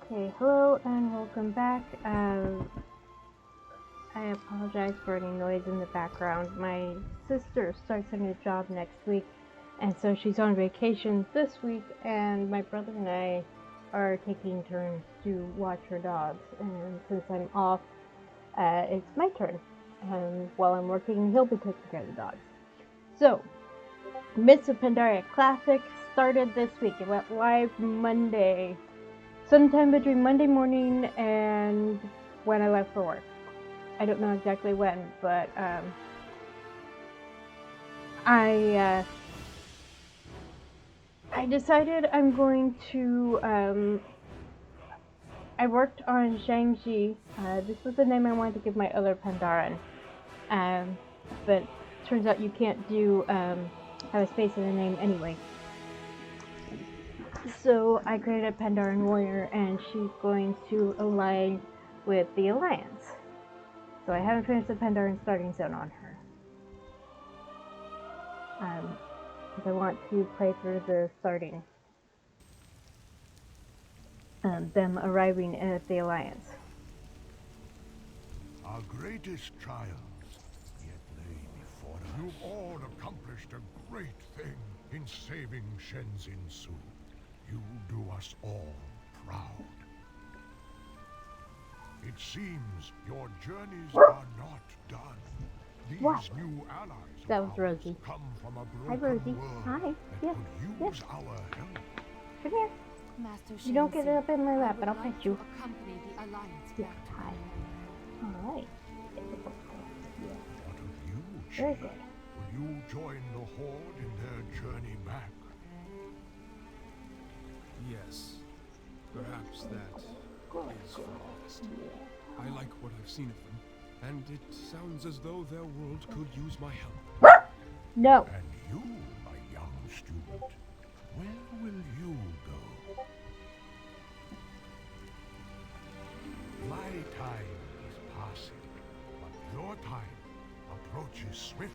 Okay, hello and welcome back. I apologize for any noise in the background. My sister starts a new job next week, and so she's on vacation this week, and my brother and I are taking turns to watch her dogs. And since I'm off, it's my turn. While I'm working, he'll be taking care of the dogs. So, Mists of Pandaria Classic started this week. It went live Monday. Sometime between Monday morning and when I left for work. I don't know exactly when, but I decided I'm going to. I worked on Shang-Chi. This was the name I wanted to give my other Pandaren, but turns out you can't do have a space in the name anyway. So I created a Pandaren warrior, and she's going to align with the Alliance. So I haven't finished the Pandaren starting zone on her. Because I want to play through the starting. Them arriving at the Alliance. Our greatest trials yet lay before us. You've all accomplished a great thing in saving Shenzin Su. You do us all proud. It seems your journeys are not done. These new allies that was Rosie. Come from a Hi, Rosie. Hi. Yes. Yes. Use our help. Come here. You don't get up in my lap, but I'll pet you. Yes. Hi. All right. What of you, Very Jade? good. Will you join the Horde in their journey back? Yes, perhaps that is for the best. I like what I've seen of them, and it sounds as though their world could use my help. No. And you, my young student, where will you go? My time is passing, but your time approaches swiftly.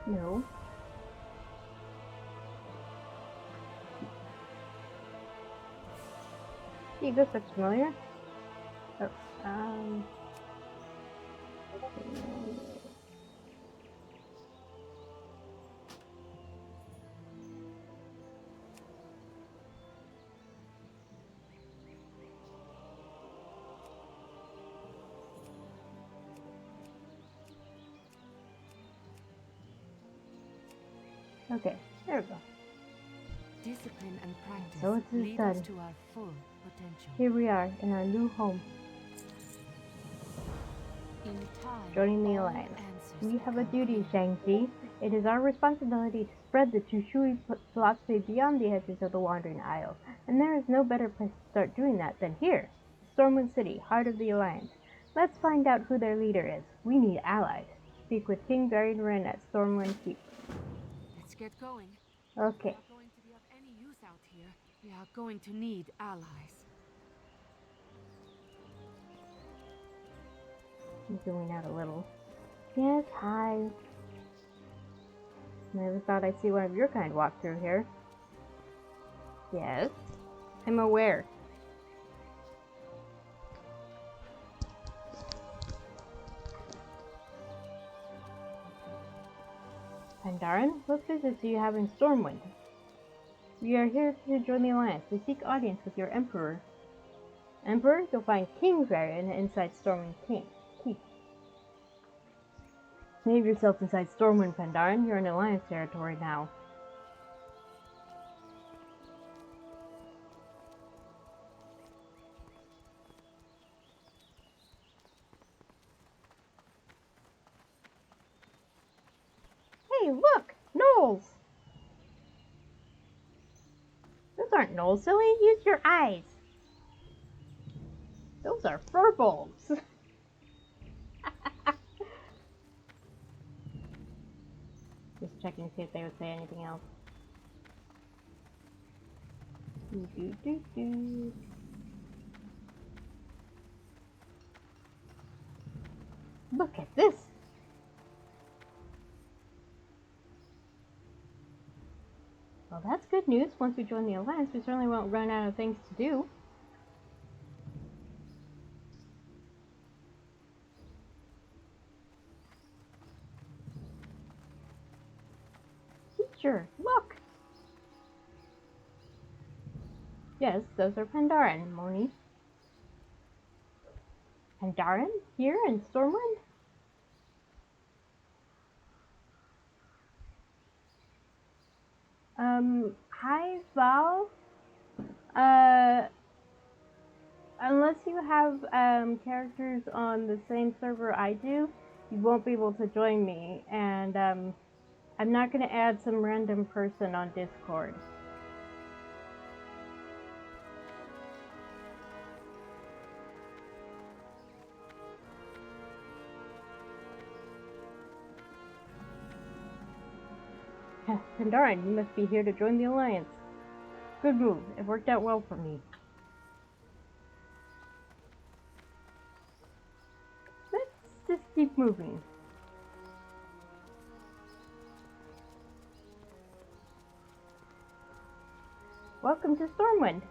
No. Gee, this looks familiar. Oh, okay, there we go. Discipline and practice So it's lead us done. to our full potential. Here we are in our new home, In time, joining the all Alliance. answers We have a become duty, clear. Shang-Chi. It is our responsibility to spread the Chushui philosophy beyond the edges of the Wandering Isle, and there is no better place to start doing that than here, Stormwind City, heart of the Alliance. Let's find out who their leader is. We need allies. Speak with King Varian at Stormwind Keep. Let's get going. Okay. If we are going to be of any use out here, we are going to need allies. I'm zooming out a little. Yes, hi. Never thought I'd see one of your kind walk through here. Yes, I'm aware. Pandaren, what business do you have in Stormwind? We are here to join the Alliance. We seek audience with your Emperor. Emperor, you'll find King Varian inside Stormwind Keep. Save yourself inside Stormwind, Pandaren. You're in Alliance territory now. look! Gnolls! Those aren't gnolls, silly. Use your eyes. Those are furbolgs. Just checking to see if they would say anything else. Do. Look at this. Well, that's good news. Once we join the Alliance, we certainly won't run out of things to do. Teacher, look! Yes, those are Pandaren, Moni. Pandaren? Here in Stormwind? Hi, Val. Unless you have, characters on the same server I do, you won't be able to join me, and, I'm not gonna add some random person on Discord. Pandaren, you must be here to join the Alliance. Good move. It worked out well for me. Let's just keep moving. Welcome to Stormwind.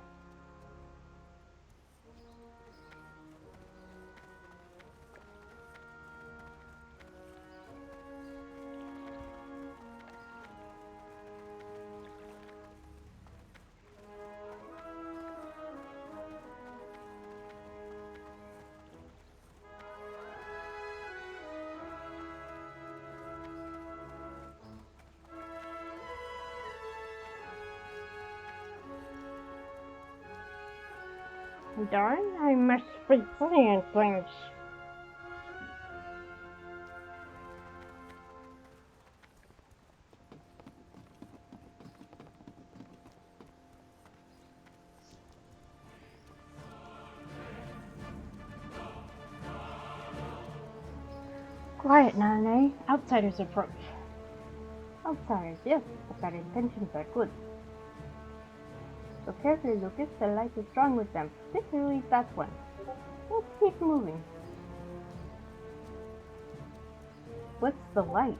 Darn, I must be saying things. Quiet, Nane. Outsiders approach. Outsiders, yes, but their intentions are good. So carefully, Lucas, the light is strong with them, particularly that one. Let's keep moving. What's the light?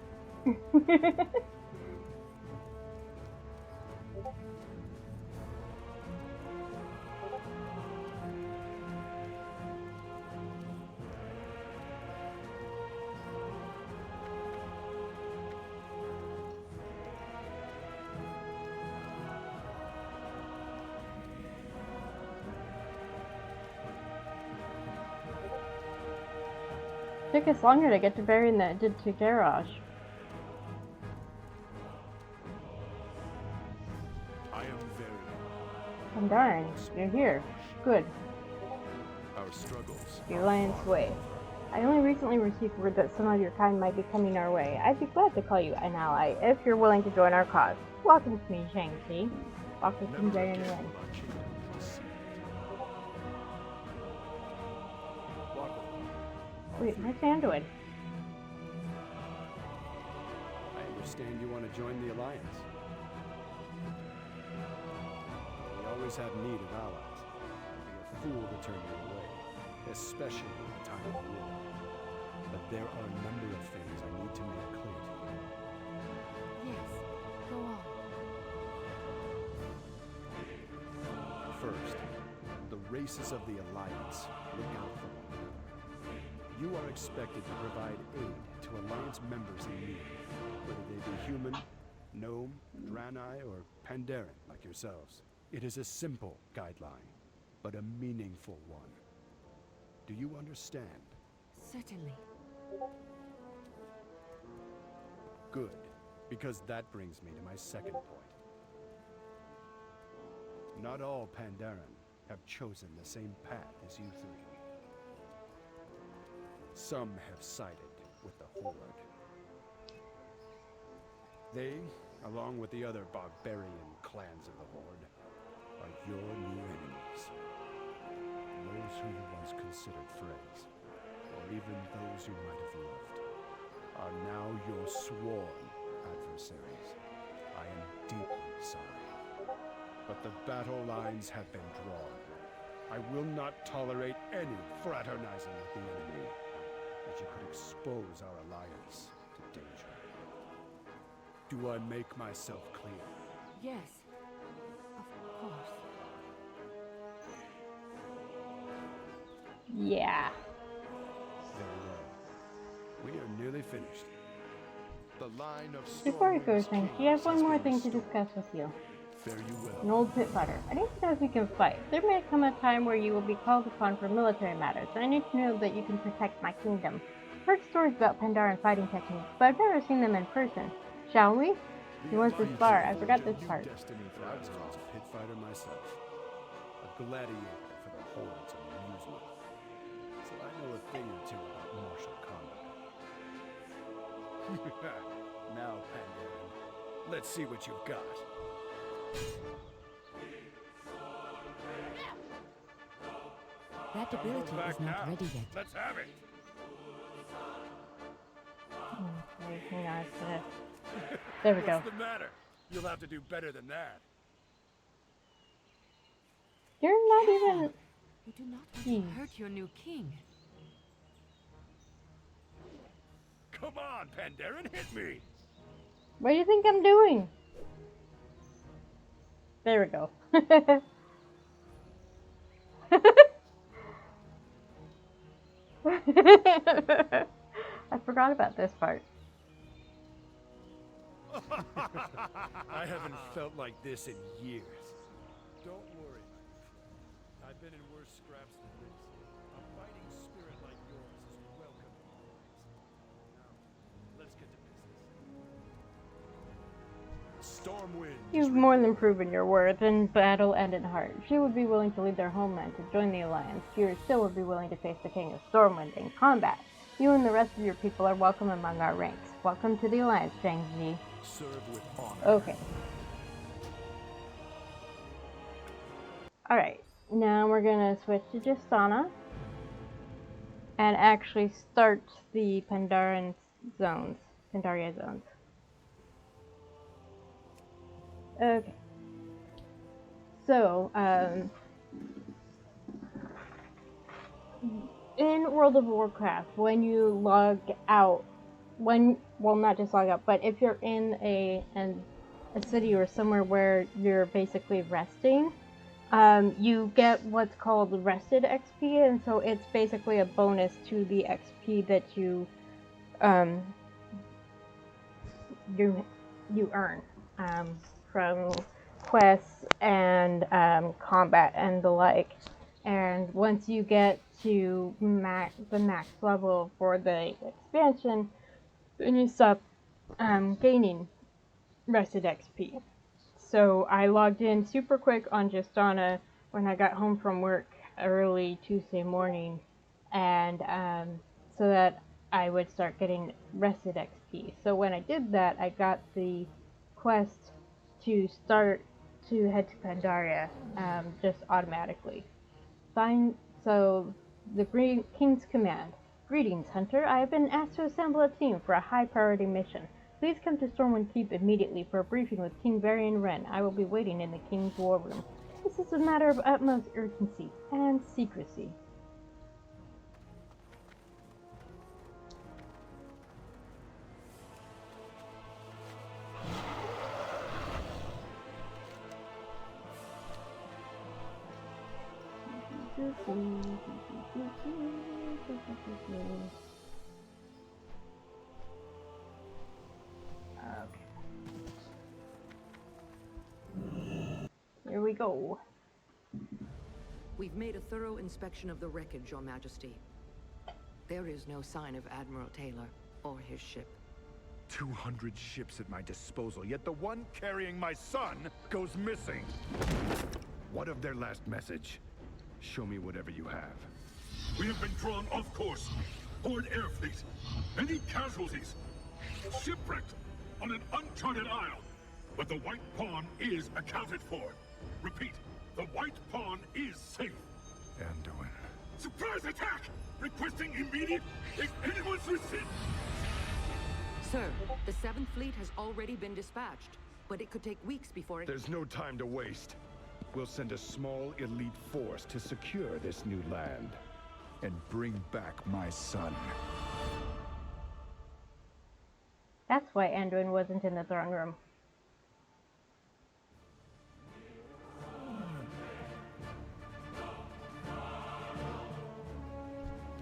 Took us longer to get to Varian than it did to Garrosh. I am very. Pandaren, you're here. Good. Our struggles. The Alliance way. I only recently received word that some of your kind might be coming our way. I'd be glad to call you an ally if you're willing to join our cause. Welcome to me, Shang-Chi. Walk with me Varian way. Wait, where's Anduin? I understand you want to join the Alliance. We always have need of allies. I'd be a fool to turn you away, especially in a time of war. But there are a number of things I need to make clear to you. Yes, go on. First, the races of the Alliance look out for one another. You are expected to provide aid to Alliance members in need, whether they be human, gnome, Draenei, or Pandaren like yourselves. It is a simple guideline, but a meaningful one. Do you understand? Certainly. Good, because that brings me to my second point. Not all Pandaren have chosen the same path as you three. Some have sided with the Horde. They, along with the other barbarian clans of the Horde, are your new enemies. Those who you once considered friends, or even those you might have loved, are now your sworn adversaries. I am deeply sorry, but the battle lines have been drawn. I will not tolerate any fraternizing with the enemy, which you could expose our alliance to danger. Do I make myself clear? Yes, of course. Yeah. Very well. We are nearly finished. The line of Before we go, Stormwind's things, we kings have one has more been thing to restored. discuss with you. Fare you An well. old pit butter. I need to know if you can fight. There may come a time where you will be called upon for military matters, and I need to know that you can protect my kingdom. I've heard stories about Pandaran fighting techniques, but I've never seen them in person. Shall we? He wants this bar. I forgot this part. Destiny for I was once a pit fighter myself. A gladiator for the Horde's amusement. So I know a thing or two about martial combat. Now, Pandaran, let's see what you've got. That ability is not ready yet. Let's have it. Hang on, there we go. What's the matter? You'll have to do better than that. You're not even... You do not want Jeez. to hurt your new king. Come on, Pandaran, hit me. What do you think I'm doing? There we go. I forgot about this part. I haven't felt like this in years. Don't worry, my good friend. I've been in worse scraps than this. A fighting spirit like yours is welcome in my ranks. Now, let's get to business. Stormwind. You've more than proven your worth in battle and in heart. Few would be willing to leave their homeland to join the Alliance. Fewer still would be willing to face the King of Stormwind in combat. You and the rest of your people are welcome among our ranks. Welcome to the Alliance, Zhang Ji. Serve with honor. Okay. Alright, now we're gonna switch to Justana and actually start the Pandaria zones. Okay. So, in World of Warcraft, when you log out, well, not just log out, but if you're in a city or somewhere where you're basically resting, you get what's called rested XP, and so it's basically a bonus to the XP that you earn from quests and combat and the like. And once you get to the max level for the expansion, then you stop gaining rested XP. So I logged in super quick on Justana when I got home from work early Tuesday morning, and so that I would start getting rested XP. So when I did that, I got the quest to start to head to Pandaria just automatically. Fine. So the King's command. Greetings, Hunter. I have been asked to assemble a team for a high-priority mission. Please come to Stormwind Keep immediately for a briefing with King Varian Wren. I will be waiting in the King's war room. This is a matter of utmost urgency and secrecy. Here we go. We've made a thorough inspection of the wreckage, Your Majesty. There is no sign of Admiral Taylor or his ship. 200 ships at my disposal, yet the one carrying my son goes missing. What of their last message? Show me whatever you have. We have been drawn off course. Horde air fleet. Any casualties? Shipwrecked. on an uncharted isle. But the White Pawn is accounted for. Repeat, the White Pawn is safe. Anduin. Surprise attack! Requesting immediate... If anyone's received... Sir, the 7th Fleet has already been dispatched, but it could take weeks before it... There's no time to waste. We'll send a small elite force to secure this new land. And bring back my son. That's why Anduin wasn't in the throne room.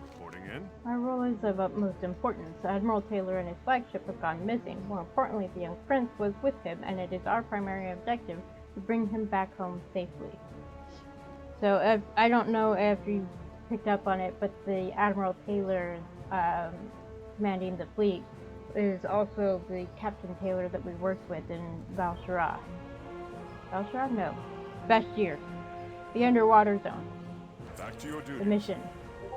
Reporting in? Our role is of utmost importance. Admiral Taylor and his flagship have gone missing. More importantly, the young prince was with him, and it is our primary objective to bring him back home safely. So, I don't know if you picked up on it, but the Admiral Taylor commanding the fleet is also the Captain Taylor that we worked with in Val'sharah. Val'sharah? No. Bashir. The underwater zone. Back to your duty. The mission.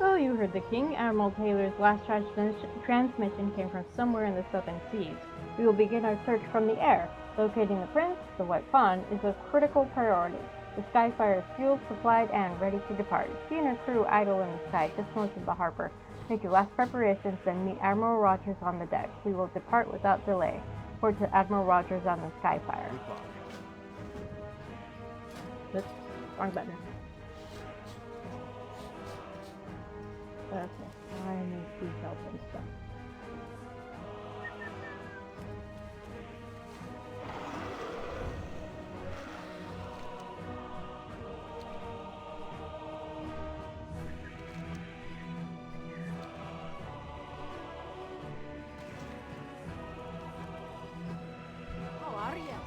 Oh, you heard the king. Admiral Taylor's last transmission came from somewhere in the southern seas. We will begin our search from the air. Locating the prince, the White Pawn, is a critical priority. The Skyfire is fueled, supplied, and ready to depart. She and her crew idle in the sky just north of the harbor. Make your last preparations, then meet Admiral Rogers on the deck. We will depart without delay. Report to Admiral Rogers on the Skyfire. Oops, wrong button. Okay, I need to help and stuff. How are you?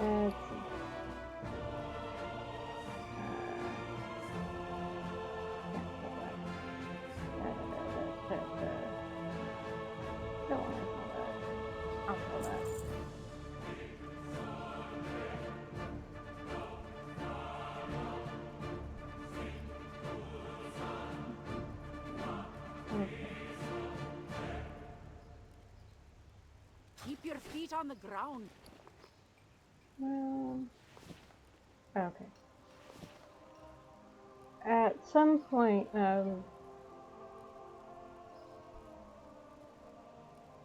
Let's see. Don't want to pull that. I'll pull that. Okay. Keep your feet on the ground. Well, okay. At some point,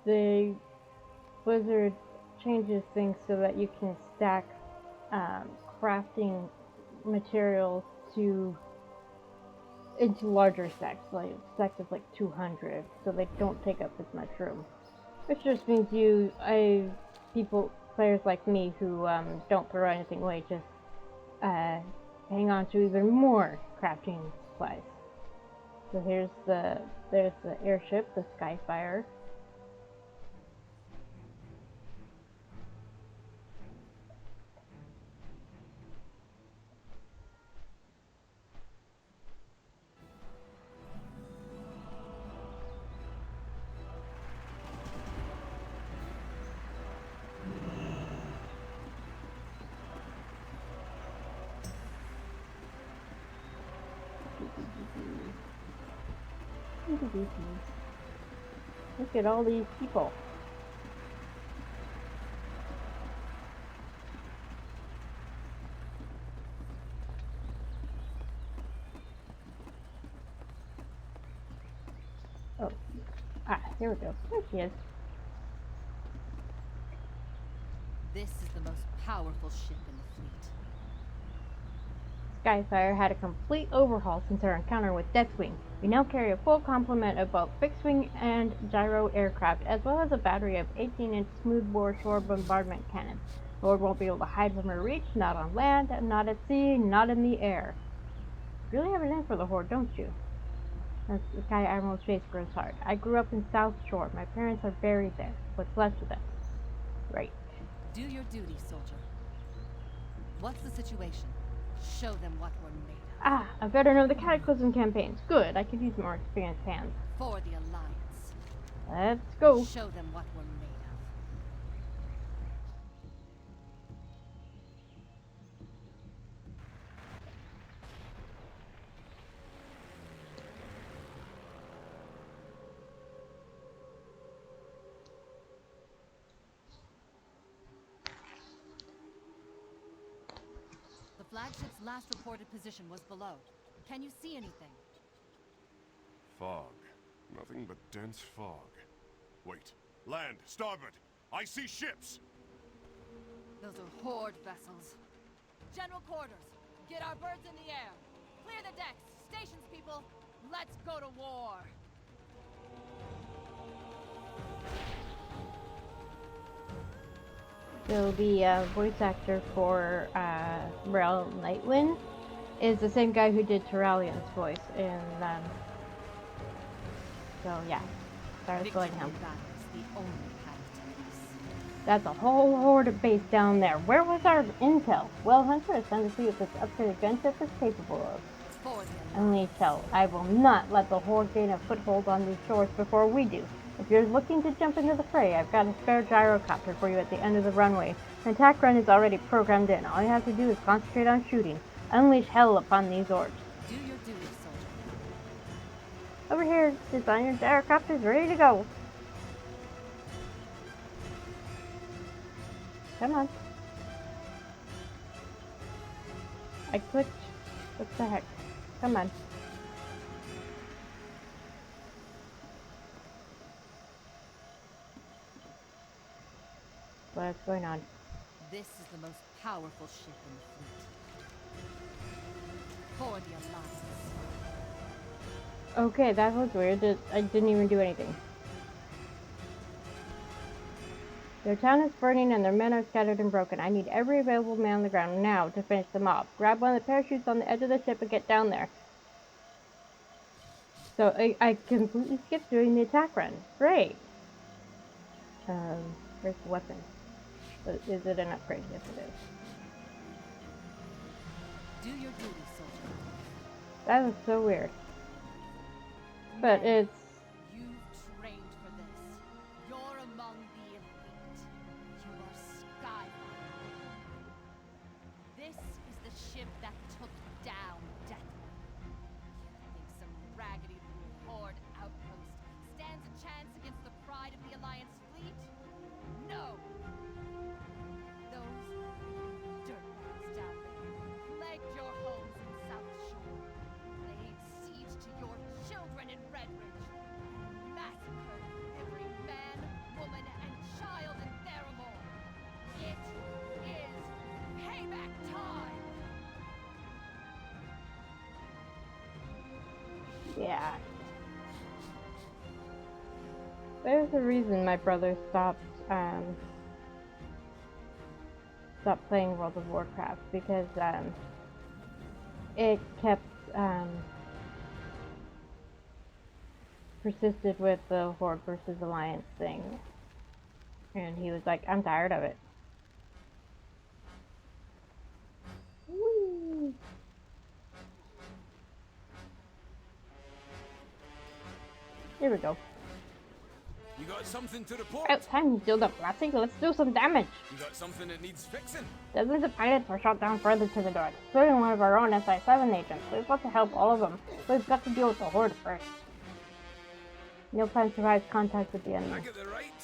the Blizzard changes things so that you can stack crafting materials into larger stacks, like stacks of like 200, so they don't take up as much room. Which just means players like me who don't throw anything away, just hang on to even more crafting supplies. So there's the airship, the Skyfire. Look at all these people. Oh. Here we go. There she is. This is the most powerful ship in the fleet. Skyfire had a complete overhaul since our encounter with Deathwing. We now carry a full complement of both fixed-wing and gyro aircraft, as well as a battery of 18-inch smoothbore shore bombardment cannons. Lord won't be able to hide from her reach, not on land, not at sea, not in the air. You really have it in for the Horde, don't you? As the Sky Admiral's face grows hard. I grew up in South Shore. My parents are buried there. What's left of them? Right. Do your duty, soldier. What's the situation? Show them what we're made of. A veteran of the Cataclysm campaigns. Good, I could use more experienced hands. For the Alliance. Let's go. Show them what we're made of. flagship's last reported position was below. Can you see anything? Fog. Nothing but dense fog. Wait. Land! Starboard! I see ships! Those are Horde vessels. General quarters, get our birds in the air. Clear the decks, stations, people. Let's go to war. So the voice actor for Rel Nightwind is the same guy who did Terralian's voice in so yeah, start going him. That's a whole horde base down there. Where was our intel? Well, Hunter is sent to see what this upgraded gunship is capable of. Unleash hell. I will not let the horde gain a foothold on these shores before we do. If you're looking to jump into the fray, I've got a spare gyrocopter for you at the end of the runway. An attack run is already programmed in. All you have to do is concentrate on shooting. Unleash hell upon these orbs. Do your duty, soldier. Over here, design your gyrocopters ready to go. Come on. I clicked. What the heck? Come on. What's going on? This is the most powerful ship in the fleet. For the Alliance. Okay, that was weird. I didn't even do anything. Their town is burning and their men are scattered and broken. I need every available man on the ground now to finish them off. Grab one of the parachutes on the edge of the ship and get down there. So I completely skipped doing the attack run. Great. Where's the weapon? Is it an upgrade? Yes, it is. Do your duty, soldier. That was so weird. But it's... You've trained for this. You're among the elite. You are Skyfire. This is the ship that took down Deathwing. You think some raggedy little horde outpost stands a chance against the pride of the Alliance fleet? No! Those dirtbags down there plagued your homes in South Shore. Laid siege to your children in Redridge. Massacred every man, woman, and child in Theramore. It is payback time! yeah. There's a reason my brother stopped playing World of Warcraft, because it kept persisted with the Horde versus Alliance thing, and he was like, I'm tired of it. Whee! Here we go. You got something to report? About time you build up, Lassie. Let's do some damage. You got something that needs fixing? Dozens of pilots were shot down further to the north, including one of our own SI-7 agents. We've got to help all of them, but we've got to deal with the Horde first. No plan survives contact with the enemy.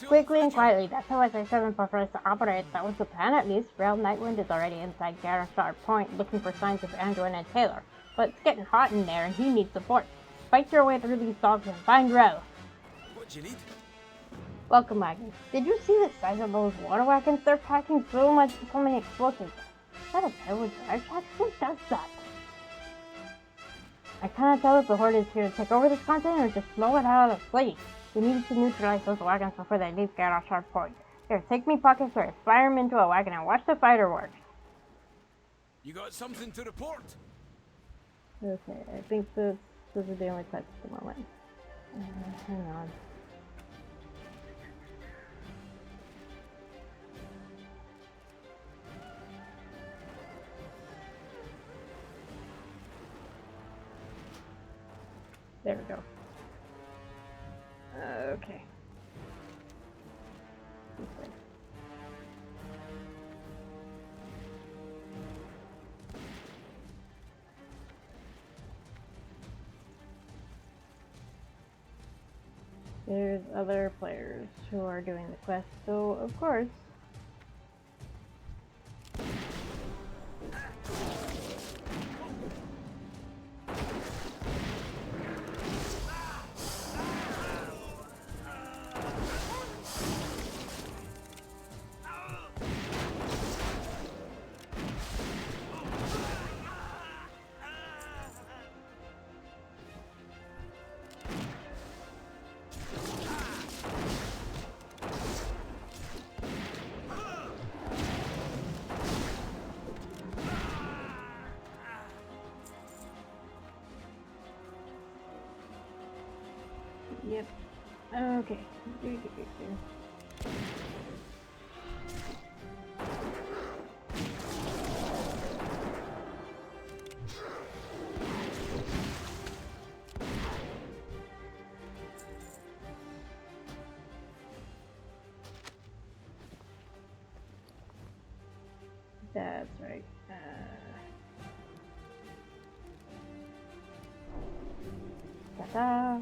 Quickly and quietly, that's how SI-7 prefers to operate. That was the plan at least. Rel Nightwind is already inside Garashar Point looking for signs of Anduin and Taylor. But it's getting hot in there and he needs support. Fight your way through these dogs and find Rel. What do you need? Welcome wagons. Did you see the size of those water wagons? They're packing so many explosives. Is that a Taylor drive shack? Who does that? I cannot tell if the Horde is here to take over this continent or just blow it out of the fleet. We need to neutralize those wagons before they leave Garashar Point. Here, take me pocket squares, fire them into a wagon, and watch the fireworks. You got something to report? Okay, I think those are the only quests at the moment. Hang on. There we go. Okay. This way. There's other players who are doing the quest, so of course Yep. Okay. That's right. Ta-da!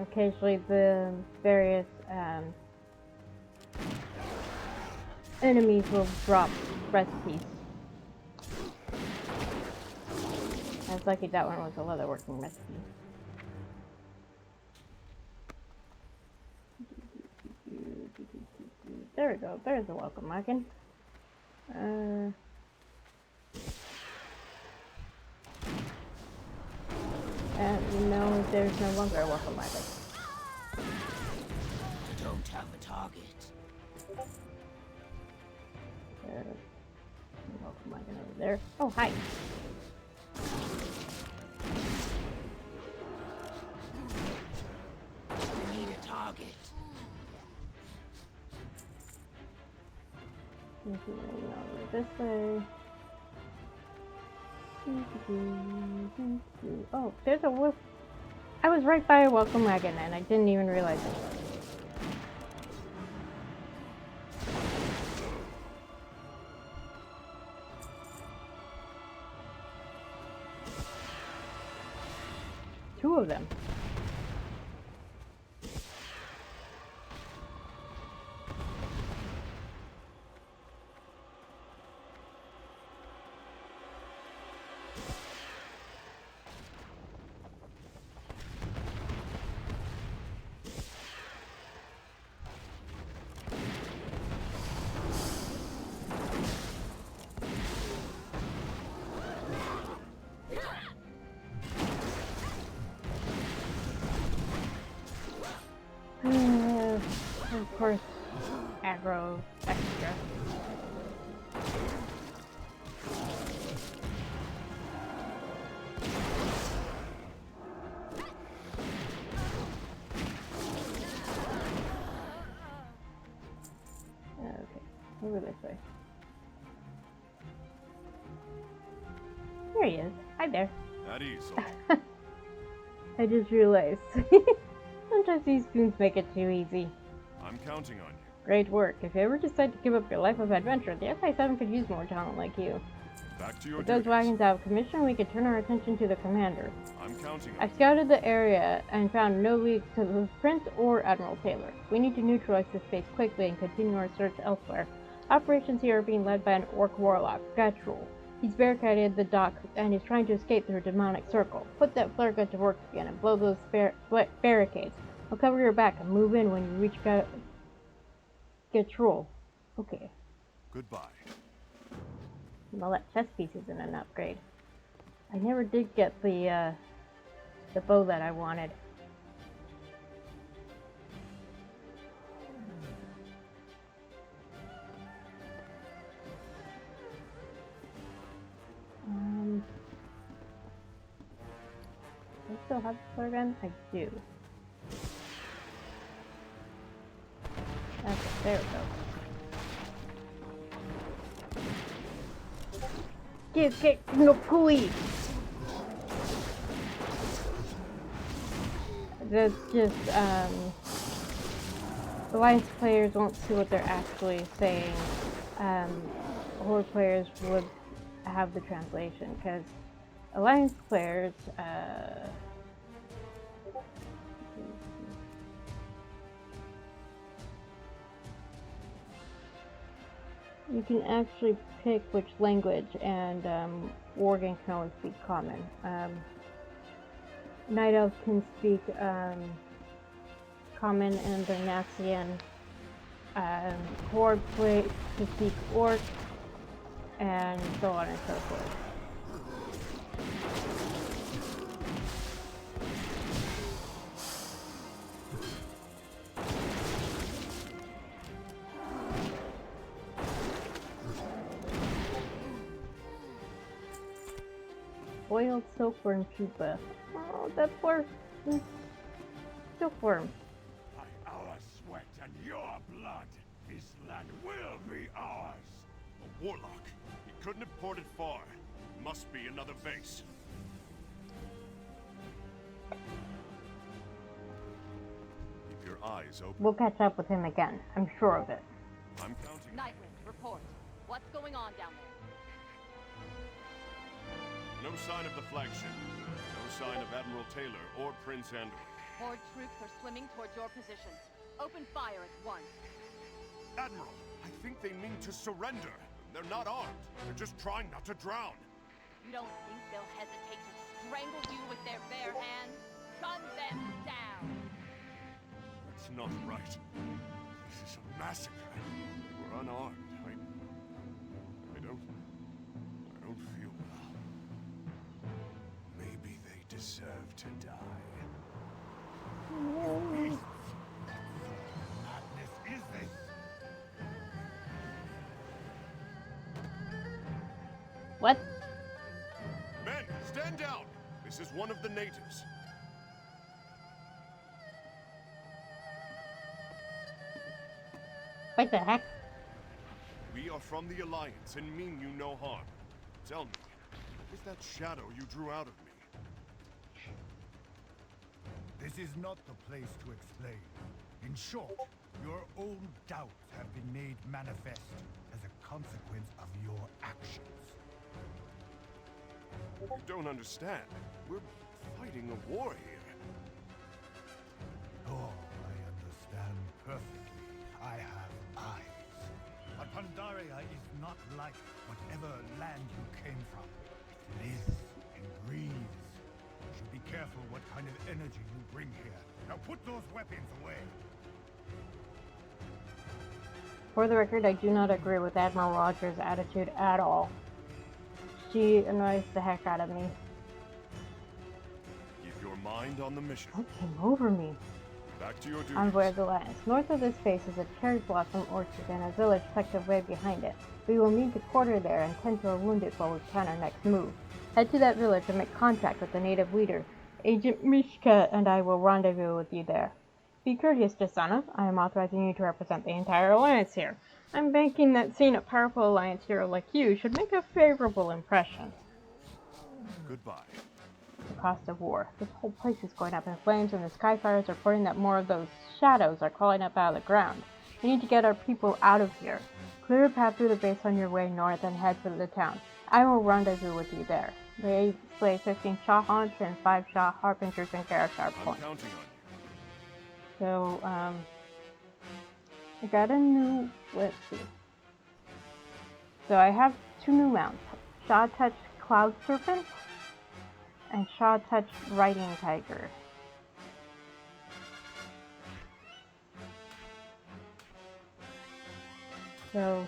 Occasionally the various enemies will drop recipes. I was lucky that one was a leatherworking recipe. There we go. There's the welcome wagon. And no, there's no longer a welcome wagon. Don't have a target. There's a welcome wagon over there. Oh, hi. I need a target. This way. Oh, there's a wolf. I was right by a welcome wagon and I didn't even realize it. Two of them. Of course, aggro extra. Okay, over this way. There he is. Hi there. At ease. I just realized. Sometimes these goons make it too easy. I'm counting on you. Great work. If you ever decide to give up your life of adventure, the SI-7 could use more talent like you. Back to your With those duties. wagons out of commission, we could turn our attention to the commander. I'm counting on I scouted the area and found no leads to the Prince or Admiral Taylor. We need to neutralize this space quickly and continue our search elsewhere. Operations here are being led by an orc warlock, Gatrul. He's barricaded the dock and is trying to escape through a demonic circle. Put that flare gun to work again and blow those barricades. I'll cover your back and move in when you reach Gatrul. Okay. Goodbye. Well, that chest piece isn't an upgrade. I never did get the bow that I wanted. Do I still have the flare gun? I do. Okay, there we go. Get no kui. That's just Alliance players won't see what they're actually saying. Horde players would have the translation because Alliance players you can actually pick which language, and Worgen can only speak Common. Night Elves can speak Common and Bernaxian. Horde players can speak Orc, and so on and so forth. Boiled silkworm pupa. Oh, that poor Go for him. By our sweat and your blood, this land will be ours. A warlock. He couldn't have ported far. Must be another base. Keep your eyes open. We'll catch up with him again. I'm sure of it. I'm counting. Nightwind, report. What's going on down there? No sign of the flagship. No sign of Admiral Taylor or Prince Andor. Horde troops are swimming towards your position. Open fire at once. Admiral, I think they mean to surrender. They're not armed. They're just trying not to drown. You don't think they'll hesitate to strangle you with their bare hands? Gun them down! That's not right. This is a massacre. We're unarmed. I don't feel well. Maybe they deserve to die. Madness is this? What? Men, stand down! This is one of the natives. What the heck? We are from the Alliance and mean you no harm. Tell me, what was that shadow you drew out of me? This is not the place to explain. In short, your own doubts have been made manifest as a consequence of your actions. You don't understand. We're fighting a war here. Oh, I understand perfectly. I have eyes. But Pandaria is not like whatever land you came from. It lives and breathes. You should be careful what kind of energy you bring here. Now put those weapons away. For the record, I do not agree with Admiral Rogers' attitude at all. She annoys the heck out of me. Keep your mind on the mission. What came over me? Back to your duties. Envoy of the Alliance. North of this base is a cherry blossom orchard and a village tucked away behind it. We will need to quarter there and tend to our wounded while we plan our next move. Head to that village and make contact with the native leader. Agent Mishka and I will rendezvous with you there. Be courteous, Jasana. I am authorizing you to represent the entire Alliance here. I'm banking that seeing a powerful Alliance hero like you should make a favorable impression. Goodbye. The cost of war. This whole place is going up in flames, and the Skyfires are reporting that more of those shadows are crawling up out of the ground. We need to get our people out of here. Clear a path through the base on your way north and head for the town. I will rendezvous with you there. They slay 15 Shah Haunts and 5 Shah Harbingers in Garashar I'm Point. counting on you. So, I got a new, let's see. So I have 2 new mounts. Shah Touch Cloud Serpent and Shah Touch Riding Tiger. So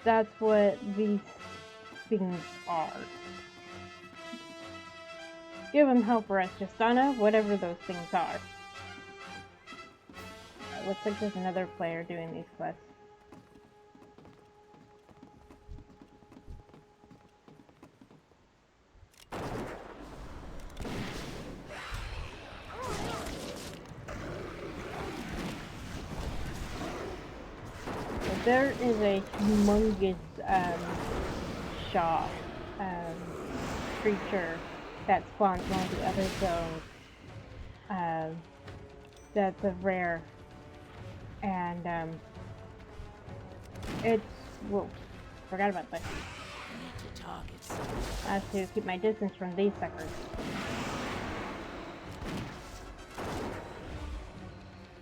that's what these things are. Give them help for us, Justana, whatever those things are. Looks like there's another player doing these quests. So there is a humongous Shah creature that spawns one of the other zones. That's a rare. And it's whoa, forgot about this. Need to target I have to keep my distance from these suckers.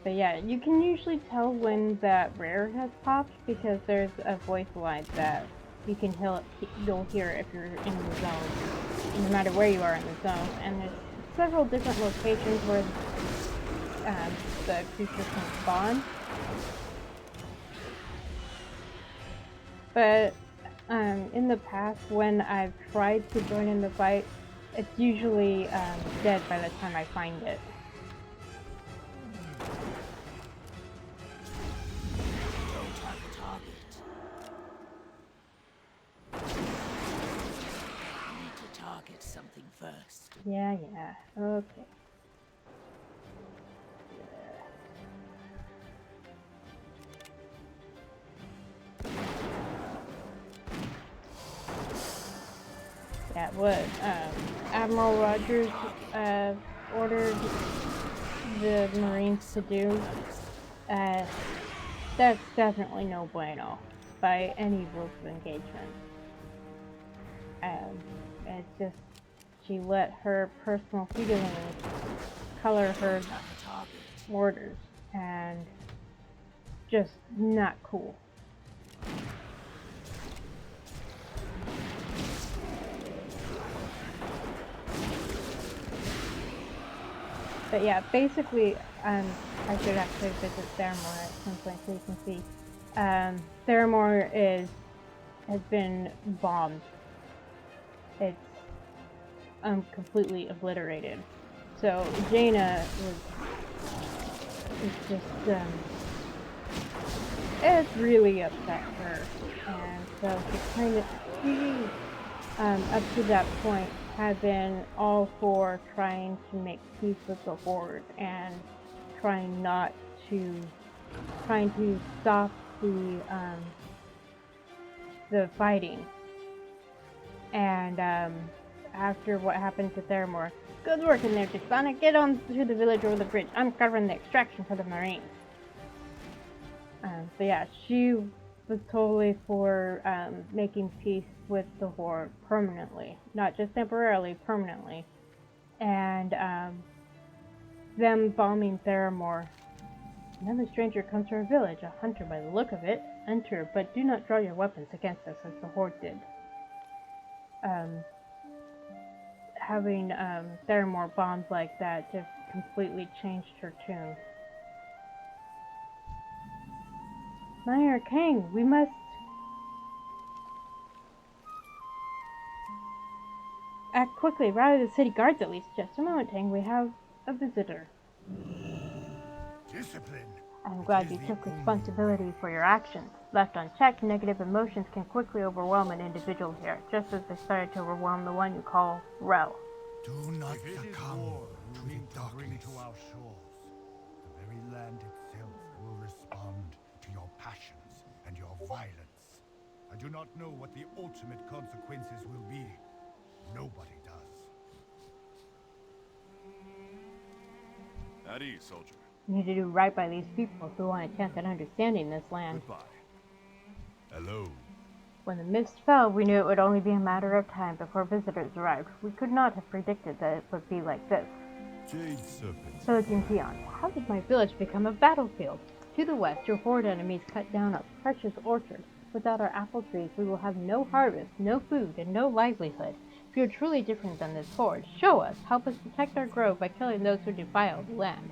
But yeah, you can usually tell when that rare has popped because there's a voice line that you can you'll hear if you're in the zone, no matter where you are in the zone. And there's several different locations where the creatures can spawn. But in the past, when I've tried to join in the fight, it's usually dead by the time I find it. Don't have a target. Need to target something first. Yeah, okay. at what Admiral Rogers ordered the Marines to do, that's definitely no bueno by any rules of engagement. It's just, she let her personal feelings color her orders, and just not cool. But yeah, basically, I should actually visit Theramore at some point so you can see. Theramore has been bombed. It's completely obliterated. So Jaina is just it's really upset her, and so she up to that point had been all for trying to make peace with the Horde and trying to stop the fighting. And after what happened to Theramore, good work in there, Dixana. Get on to the village over the bridge. I'm covering the extraction for the Marines. So yeah, she was totally for making peace with the Horde permanently, not just temporarily, permanently. And them bombing Theramore. Another stranger comes to our village, a hunter by the look of it. Enter, but do not draw your weapons against us as the Horde did. Having Theramore bombed like that just completely changed her tune. Mayor King, we must... act quickly, rally the city guards at least. Just a moment, Tang, we have a visitor. Discipline. I'm glad you took responsibility for your actions. Left unchecked, negative emotions can quickly overwhelm an individual here, just as they started to overwhelm the one you call Rel. Do not succumb to the darkness. To our shores. The very land itself will respond to your passions and your violence. I do not know what the ultimate consequences will be. Nobody does. At ease, soldier. You need to do right by these people who want a chance at understanding this land. Goodbye. Hello. When the mist fell, we knew it would only be a matter of time before visitors arrived. We could not have predicted that it would be like this. Jade Serpent. Pillaging Peon, how did my village become a battlefield? To the west, your Horde enemies cut down a precious orchard. Without our apple trees, we will have no harvest, no food, and no livelihood. If you're truly different than this Horde, show us. Help us protect our grove by killing those who defile the land.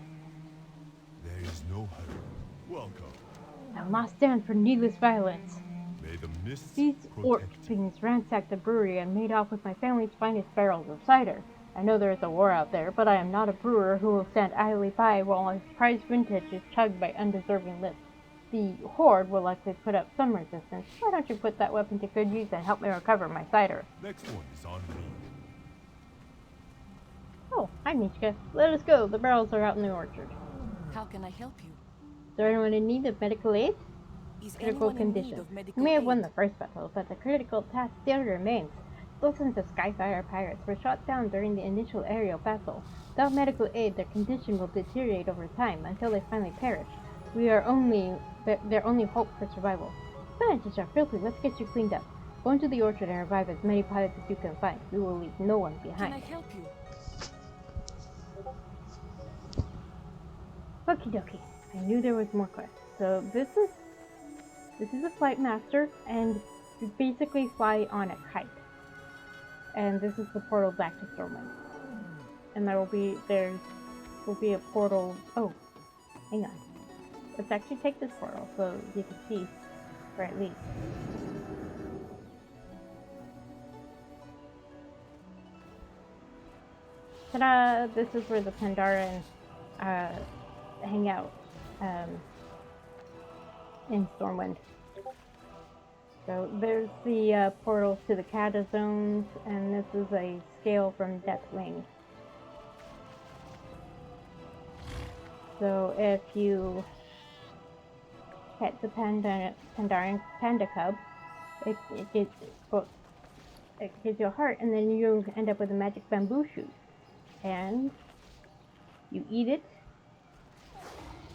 There is no hurry. Welcome. I will not stand for needless violence. May the mists These orc protect. things ransacked the brewery and made off with my family's finest barrels of cider. I know there is a war out there, but I am not a brewer who will stand idly by while his prized vintage is chugged by undeserving lips. The Horde will likely put up some resistance. Why don't you put that weapon to good use and help me recover my cider? Next one is on me. Oh, hi Mishka. Let us go. The barrels are out in the orchard. How can I help you? Is there anyone in need of medical aid? Is Critical anyone in need condition. of We medical may have aid? won the first battle, but the critical task still remains. Dozens of Skyfire pirates were shot down during the initial aerial battle. Without medical aid, their condition will deteriorate over time until they finally perish. We are their only hope for survival. Bandages are filthy. Let's get you cleaned up. Go into the orchard and revive as many pilots as you can find. We will leave no one behind. Can I help you? Okie dokie. I knew there was more quests. So this is a flight master, and you basically fly on a kite. And this is the portal back to Stormwind. And there will be a portal. Oh, hang on. Let's actually take this portal so you can see where it leads. Ta-da! This is where the Pandaren hang out in Stormwind. So there's the portals to the Catazones, and this is a scale from Deathwing. So if you pet the Pandaren Panda Cub, it gets, well, it gives you a heart, and then you end up with a magic bamboo shoot. And you eat it,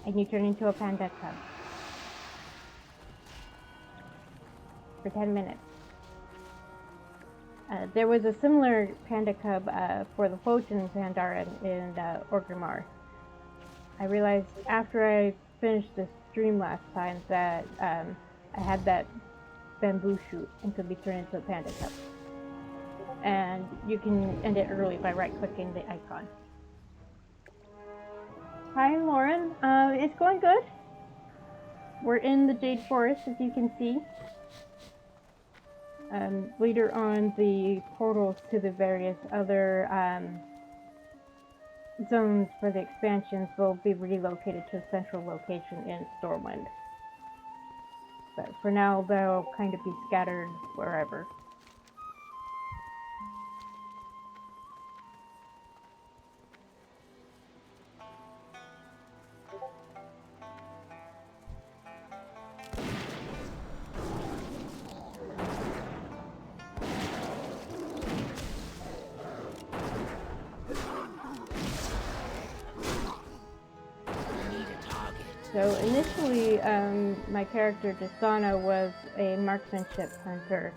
and you turn into a panda cub. For 10 minutes. There was a similar panda cub for the Worgen Hunter in Orgrimmar. I realized after I finished the stream last time that I had that bamboo shoot and could be turned into a panda cub. And you can end it early by right-clicking the icon. Hi, Lauren. It's going good. We're in the Jade Forest, as you can see. Later on, the portals to the various other zones for the expansions will be relocated to a central location in Stormwind. But for now, they'll kind of be scattered wherever. So initially, my character Distana was a marksmanship hunter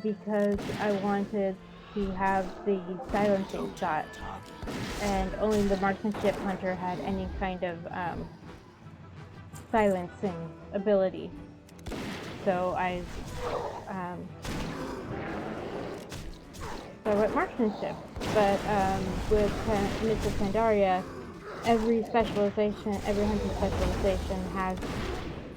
because I wanted to have the silencing shot, and only the marksmanship hunter had any kind of silencing ability. So I went marksmanship, but with Mists of Pandaria, every hunting specialization has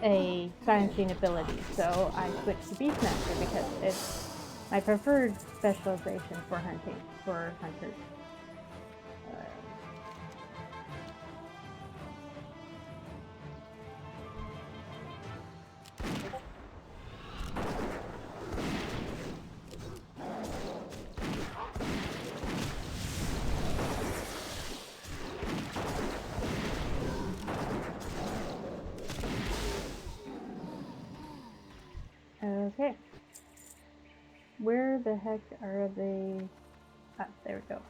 a silencing ability, so I switched to Beastmaster because it's my preferred specialization for hunting, for hunters. Okay. Where the heck are they? Ah, there we go.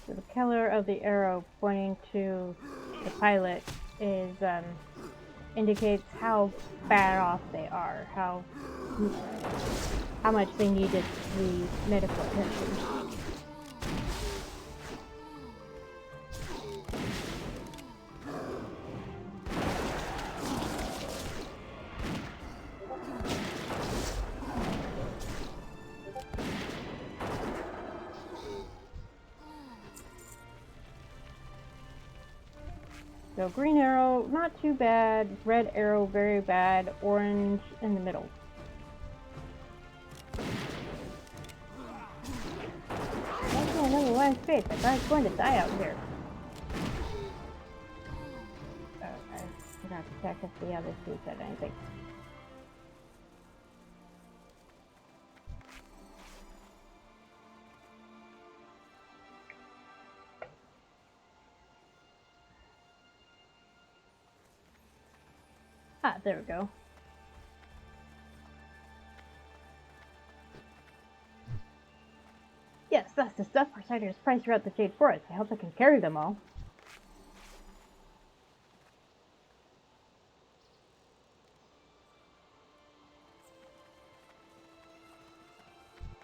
So the color of the arrow pointing to the pilot is indicates how bad off they are, how much they needed the medical attention. So green arrow, not too bad. Red arrow, very bad. Orange in the middle. Okay, another line of space. I thought I was going to die out here. I forgot to check if the other two said anything. Ah, there we go. Yes, that's the stuff Crusaders prize throughout the Jade Forest. I hope I can carry them all.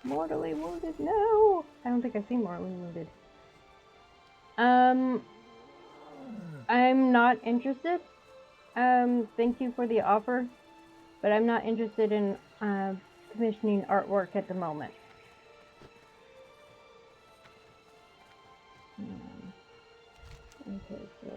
Mortally wounded? No! I don't think I've seen mortally wounded. I'm not interested. Thank you for the offer, but I'm not interested in commissioning artwork at the moment. Okay, so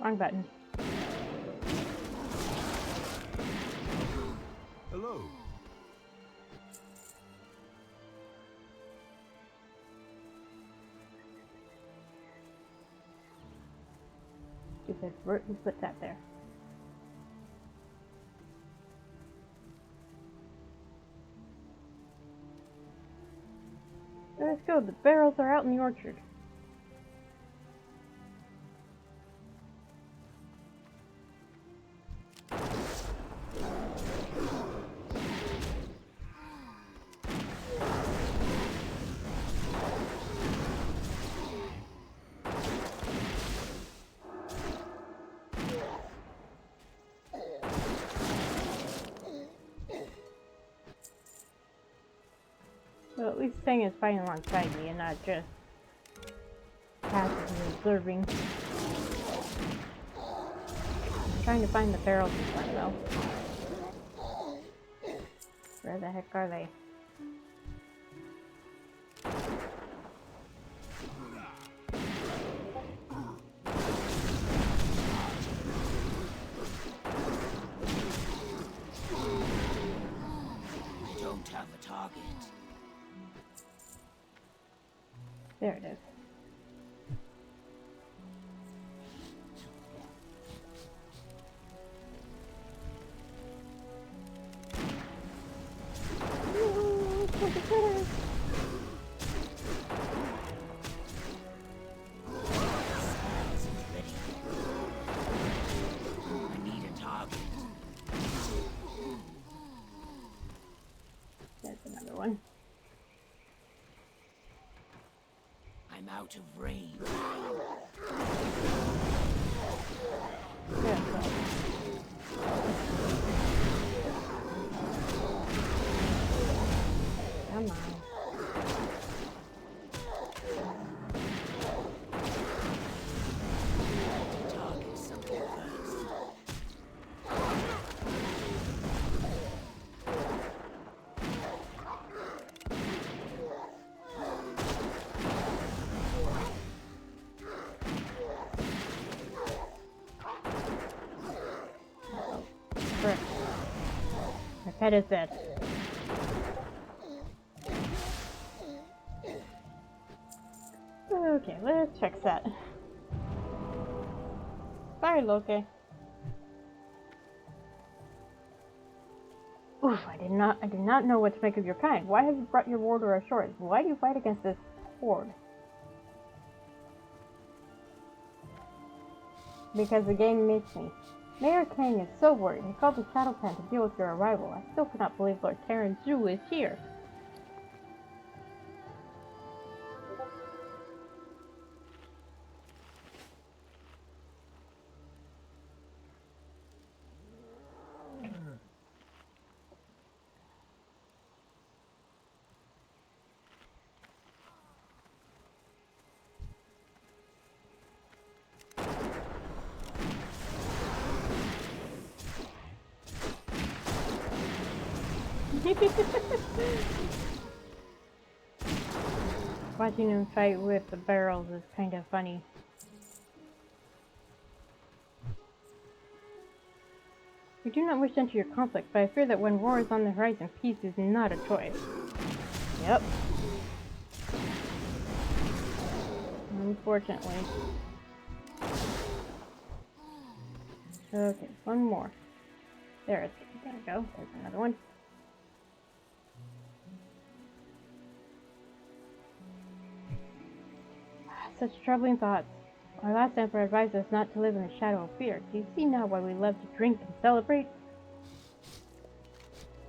Wrong button. Hello. Stupid. Who put that there? Let's go. The barrels are out in the orchard. Well, at least Sang is fighting alongside me and not just passively observing. I'm trying to find the barrels this time, though. Where the heck are they? I don't have a target. There it is. I need a target. There's another one. I'm out of range. There it goes. Come on. Target something first. Frick. My pet is dead. Okay, let's fix that. Sorry, Loki. Oof, I did not know what to make of your kind. Why have you brought your warder ashore? Why do you fight against this horde? Because the game makes me. Mayor Kang is so worried. He called the Shadow Pen to deal with your arrival. I still cannot believe Lord Terran Zhu is here. Watching him fight with the barrels is kind of funny. We do not wish to enter your conflict, but I fear that when war is on the horizon, peace is not a choice. Yep. Unfortunately. Okay, one more. There we go. There's another one. Such troubling thoughts. Our last emperor advised us not to live in the shadow of fear. Do you see now why we love to drink and celebrate?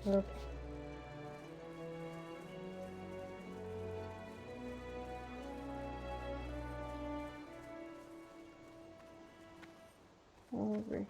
Okay. Over here.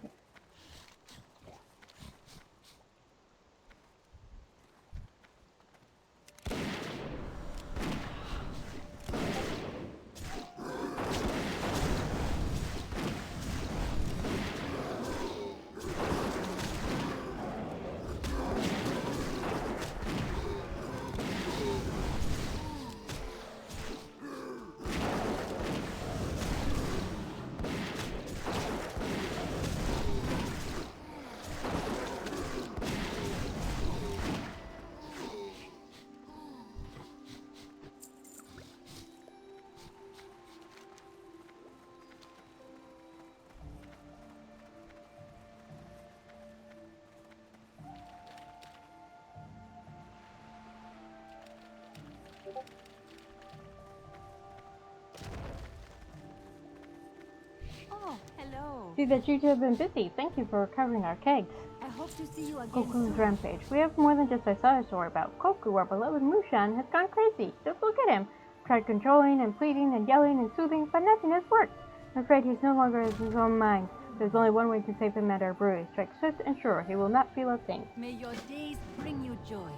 Oh, hello. See that you two have been busy. Thank you for recovering our kegs. I hope to see you again Koku's soon. rampage. We have more than just ourselves to worry about. Koku, our beloved Mushan, has gone crazy. Just look at him. Tried controlling and pleading and yelling and soothing, but nothing has worked. I'm afraid he's no longer in his own mind. There's only one way to save him at our brewery. Strike swift and sure. He will not feel a thing. May your days bring you joy.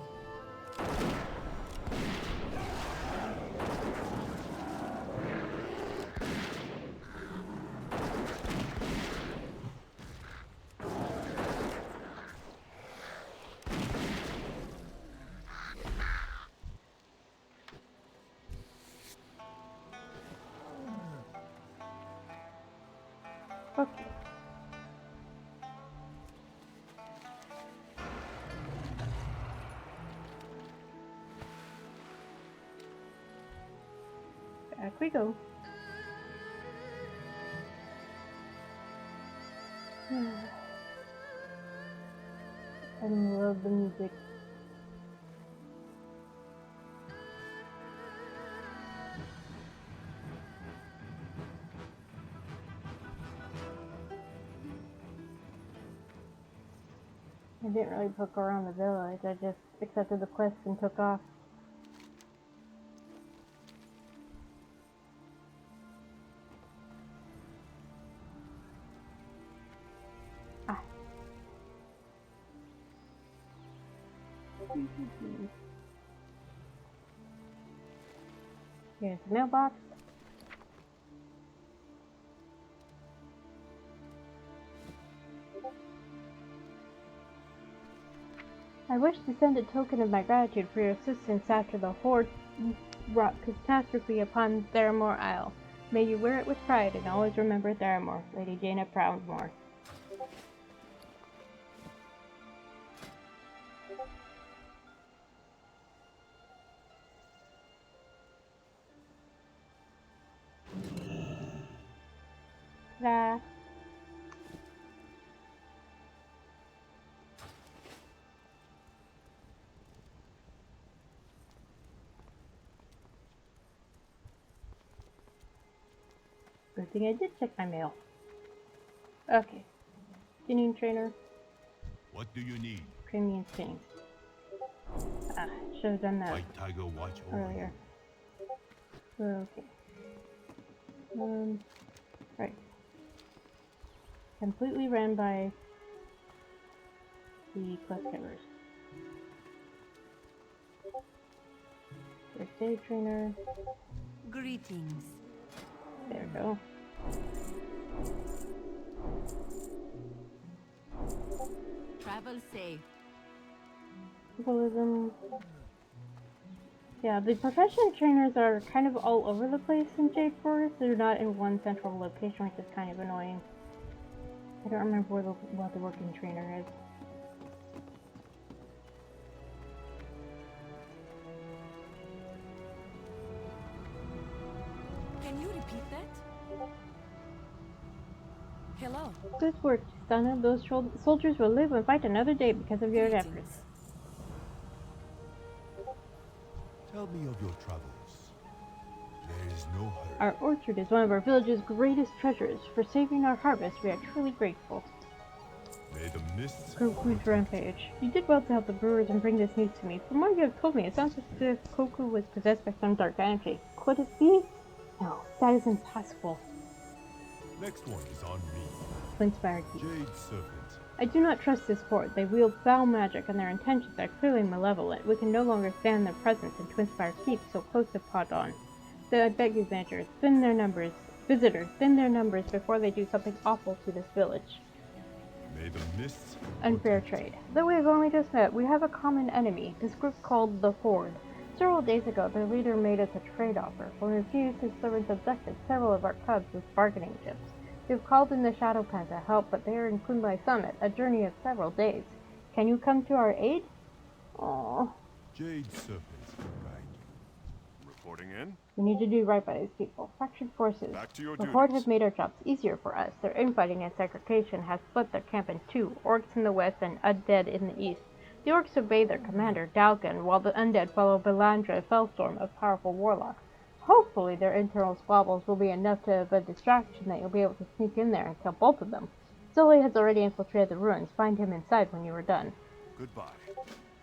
Okay. Back we go. I love the music. I didn't really poke around the village, I just accepted the quest and took off. Ah. Here's the mailbox. I wish to send a token of my gratitude for your assistance after the Horde wrought catastrophe upon Theramore Isle. May you wear it with pride and always remember Theramore, Lady Jaina Proudmore. Ta-da! Good thing I did check my mail. Okay. Tuning trainer. What do you need? Premium tuning. Ah, should have done that White Tiger watch over earlier. Okay. Right. Completely ran by the quest givers. First aid trainer. Greetings. There we go. Travel safe. Symbolism. Yeah, the profession trainers are kind of all over the place in Jade Forest. They're not in one central location, which is kind of annoying. I don't remember what the working trainer is. Can you repeat that? Hello. Good work, Stana. Those soldiers will live and fight another day because of your Greetings. efforts. Tell me of your travels. There is no hurry. Our orchard is one of our village's greatest treasures. For saving our harvest, we are truly grateful. May the mists Koku's rampage. You did well to help the brewers and bring this news to me. From what you have told me, it sounds as if Koku was possessed by some dark energy. Could it be? No, that is impossible. Next one is on me. Twinspire Keep. Jade Serpent. I do not trust this horde. They wield foul magic and their intentions are clearly malevolent. We can no longer stand their presence in Twinspire Keep so close to Podon. So I beg you, visitors, thin their numbers before they do something awful to this village. May the mists Unfair trade. Though we have only just met, we have a common enemy, this group called the Horde. Several days ago, their leader made us a trade offer. When we refused, his servants abducted several of our cubs with bargaining chips. We have called in the Shadow Pen to help, but they are in Kunlai Summit, a journey of several days. Can you come to our aid? Aww. Jade Serpent. Right. Reporting in. We need to do right by these people. Fractured forces. Back to your The duties. Horde has made our jobs easier for us. Their infighting and segregation has split their camp in two, orcs in the west and undead in the east. The orcs obey their commander, Dalgan, while the undead follow Belandra Fellstorm, a powerful warlock. Hopefully their internal squabbles will be enough of a distraction that you'll be able to sneak in there and kill both of them. Sully has already infiltrated the ruins. Find him inside when you are done. Goodbye.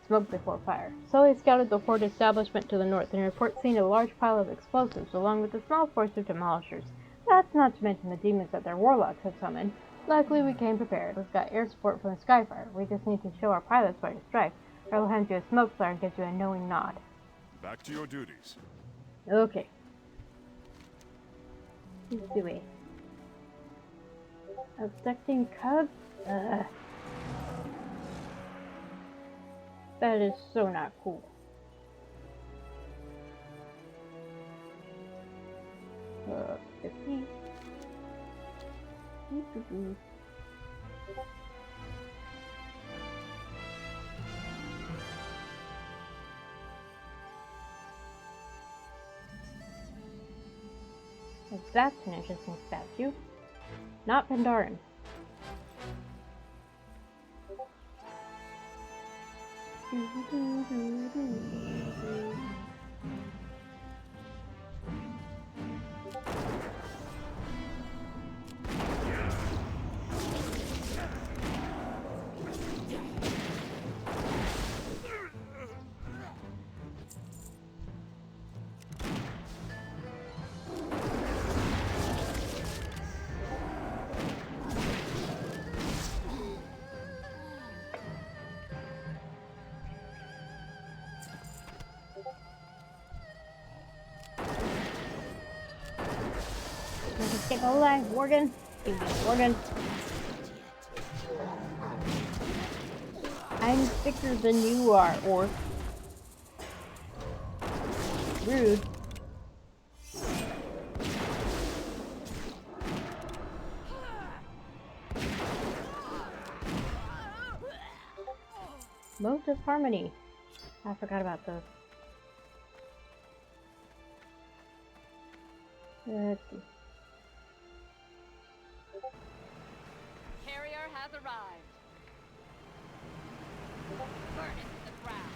Smoke before fire. Sully scouted the Horde establishment to the north and reports seeing a large pile of explosives along with a small force of demolishers. That's not to mention the demons that their warlocks have summoned. Luckily we came prepared. We've got air support from the Skyfire. We just need to show our pilots where to strike. I'll hand you a smoke flare and gives you a knowing nod. Back to your duties. Okay. Let's do it. Abducting cubs? That is so not cool. That's an interesting statue. Not Pandaran. Get alive, Worgen. Worgen. I'm thicker than you are, orc. Rude. Modes of harmony. I forgot about those. Let's see. Carrier has arrived. Burn it to the ground.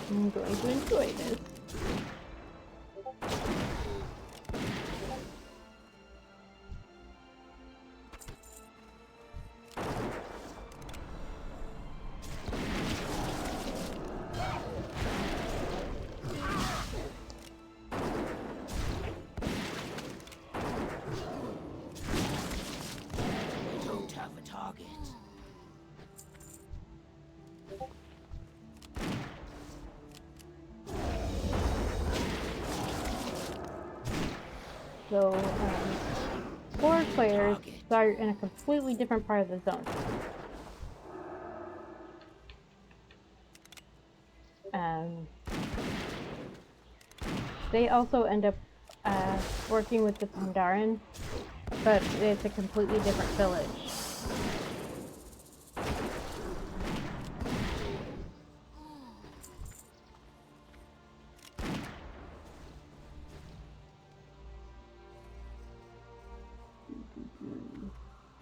I'm going to enjoy this. So, four players start in a completely different part of the zone. They also end up working with the Pandaran, but it's a completely different village.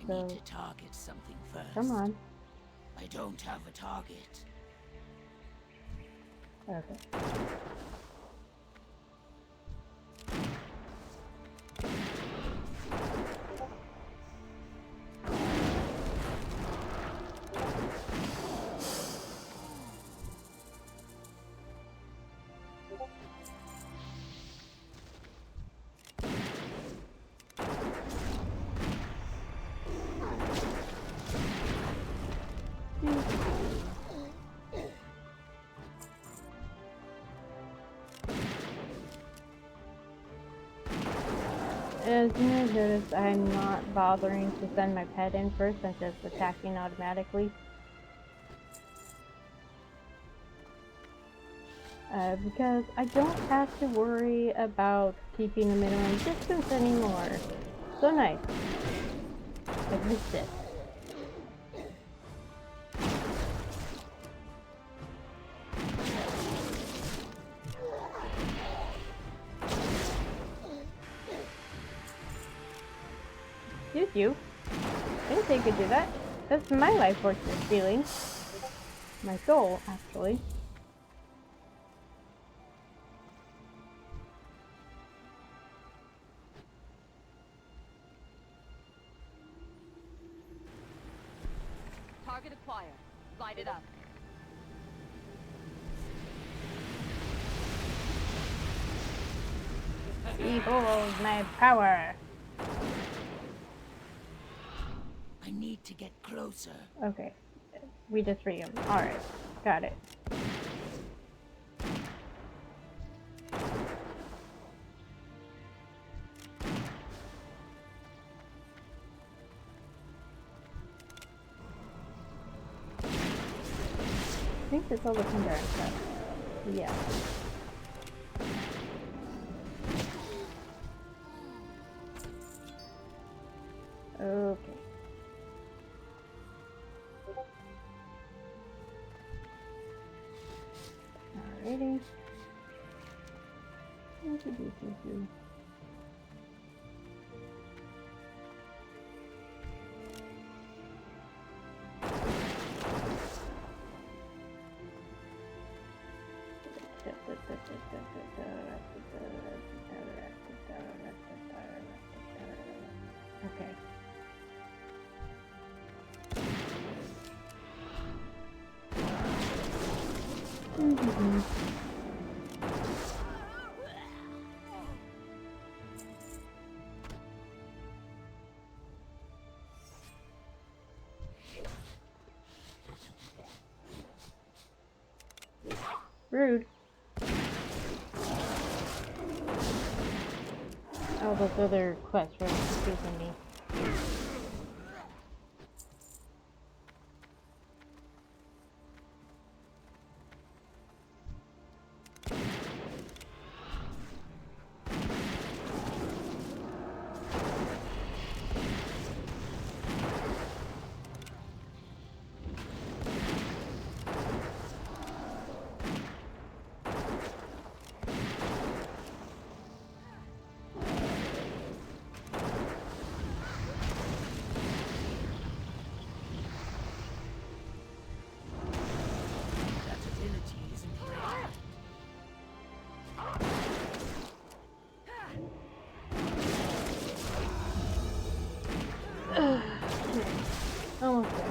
I need to target something first. Come on. I don't have a target. Okay. As you may have noticed, I'm not bothering to send my pet in first and just attacking automatically. Because I don't have to worry about keeping a minimum distance anymore. So nice. I missed it. you. I didn't say you could do that. That's my life force you're stealing. My soul, actually. Target acquired. Light it up. Behold my power. I need to get closer. Okay. We just free him. Alright. Got it. I think that's all the Pandaria stuff. Yeah. Okay. Alrighty. Okay. Rude. Oh, those other quests were confusing me. Almost there.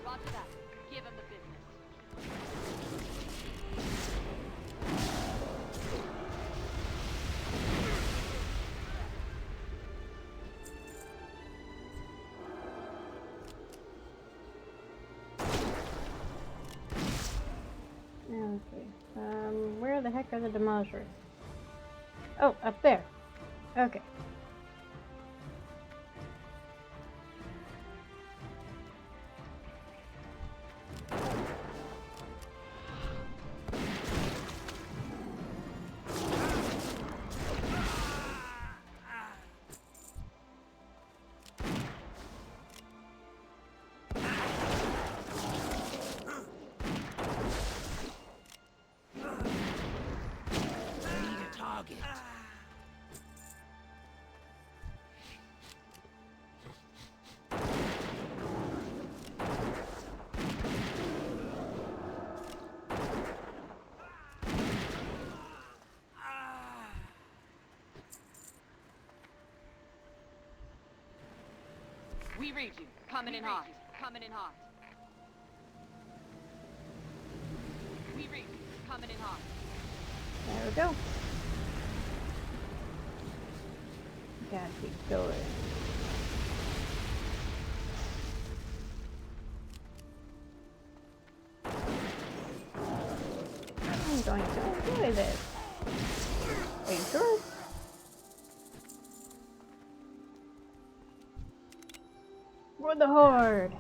Roger that. Give him the business. Okay. Where the heck are the demolishers? Oh, up there. Okay. We read you. Coming in hot. Coming in hot. We read you. Coming in hot. There we go. Gotta keep going. I'm going to enjoy this. Are you sure? For the Horde!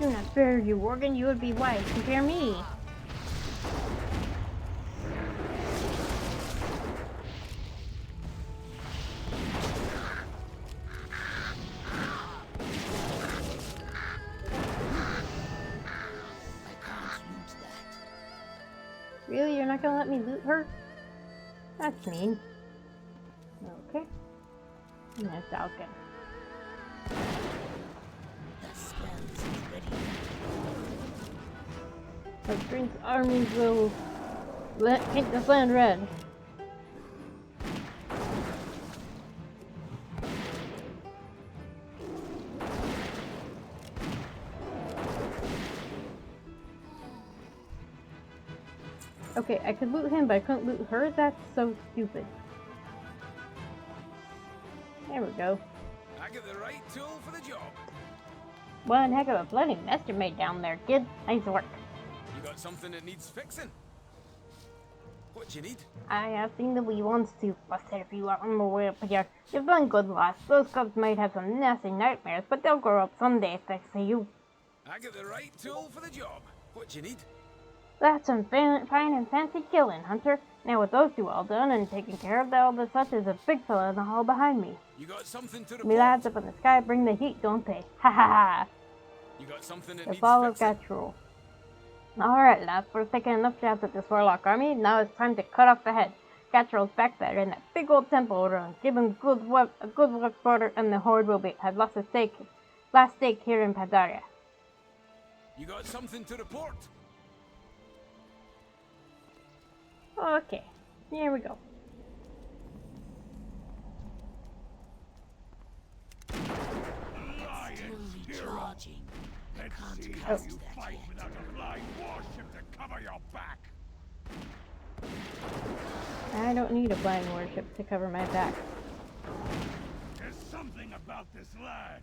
Do not fear you, Worgen. You would be wise. Compare me. Really? You're not gonna let me loot her? That's mean. Okay. And there's Falcon. The spell is ready. The prince armies will paint this land red. Okay, I could loot him, but I couldn't loot her? That's so stupid. There we go. I got the right tool for the job. One heck of a bloody mess you made down there, kid. Nice work. You got something that needs fixing? What do you need? I have seen the wee ones too. Busted if you are on my way up here. You've done good, lass. Those cubs might have some nasty nightmares, but they'll grow up someday thanks to you. I got the right tool for the job. What do you need? That's some fine and fancy killing, Hunter. Now with those two all done and taken care of, all the such is a big fella in the hall behind me. You got something to report? Me lads up in the sky bring the heat, don't they? Ha ha ha! You got something that The needs fall of fixing? Gatrol. Alright lads, we're taking enough jabs at this warlock army. Now it's time to cut off the head. Gatrol's back there in that big old temple ruin. Give him a good work order and the horde will have lost its last stake here in Pandaria. You got something to report? Okay, here we go. Recharging. I can't See cast how you that fight yet. without a flying warship to cover your back. I don't need a flying warship to cover my back. There's something about this land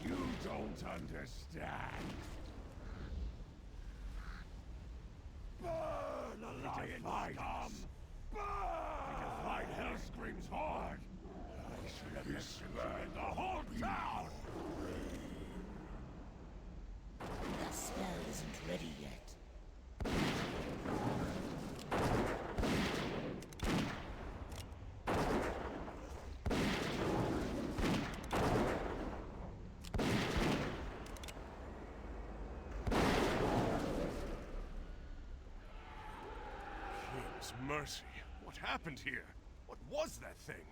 you don't understand. Burn, Alliance scum! Burn! We defied Hellscream's horde. I should have destroyed the whole town. The spell isn't ready yet. King's mercy. What happened here? What was that thing?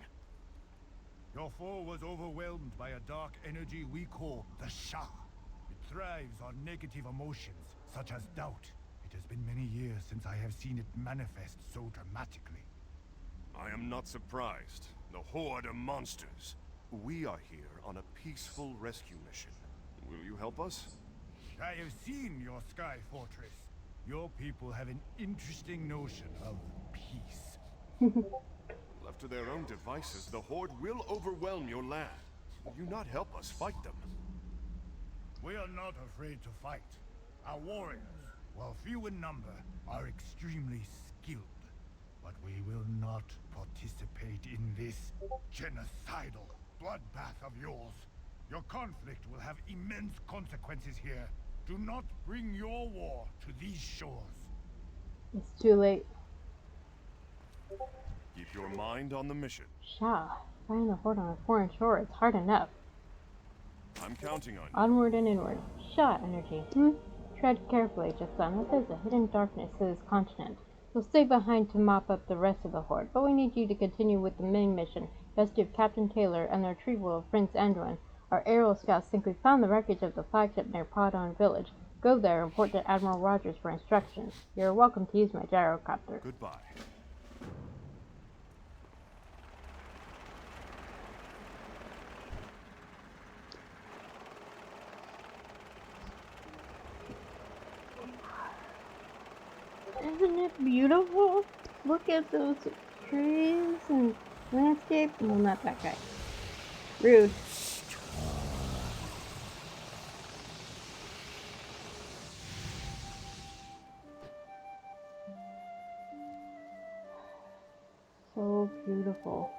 Your foe was overwhelmed by a dark energy we call the Shah. It thrives on negative emotions, such as doubt. It has been many years since I have seen it manifest so dramatically. I am not surprised. The horde are monsters. We are here on a peaceful rescue mission. Will you help us? I have seen your sky fortress. Your people have an interesting notion of peace. Left to their own devices, the horde will overwhelm your land. Will you not help us fight them? We are not afraid to fight. Our warriors, while few in number, are extremely skilled. But we will not participate in this genocidal bloodbath of yours. Your conflict will have immense consequences here. Do not bring your war to these shores. It's too late. Keep your mind on the mission. Shah, fighting the horde on a foreign shore is hard enough. I'm counting on you. Onward and inward. Shah energy. Tread carefully, just son. There's a hidden darkness to this continent. We'll stay behind to mop up the rest of the horde, but we need you to continue with the main mission. Rescue of Captain Taylor and the retrieval of Prince Anduin. Our aerial scouts think we found the wreckage of the flagship near Podon Village. Go there and report to Admiral Rogers for instructions. You're welcome to use my gyrocopter. Goodbye. Isn't it beautiful? Look at those trees and landscape. Well, not that guy. Rude. So beautiful.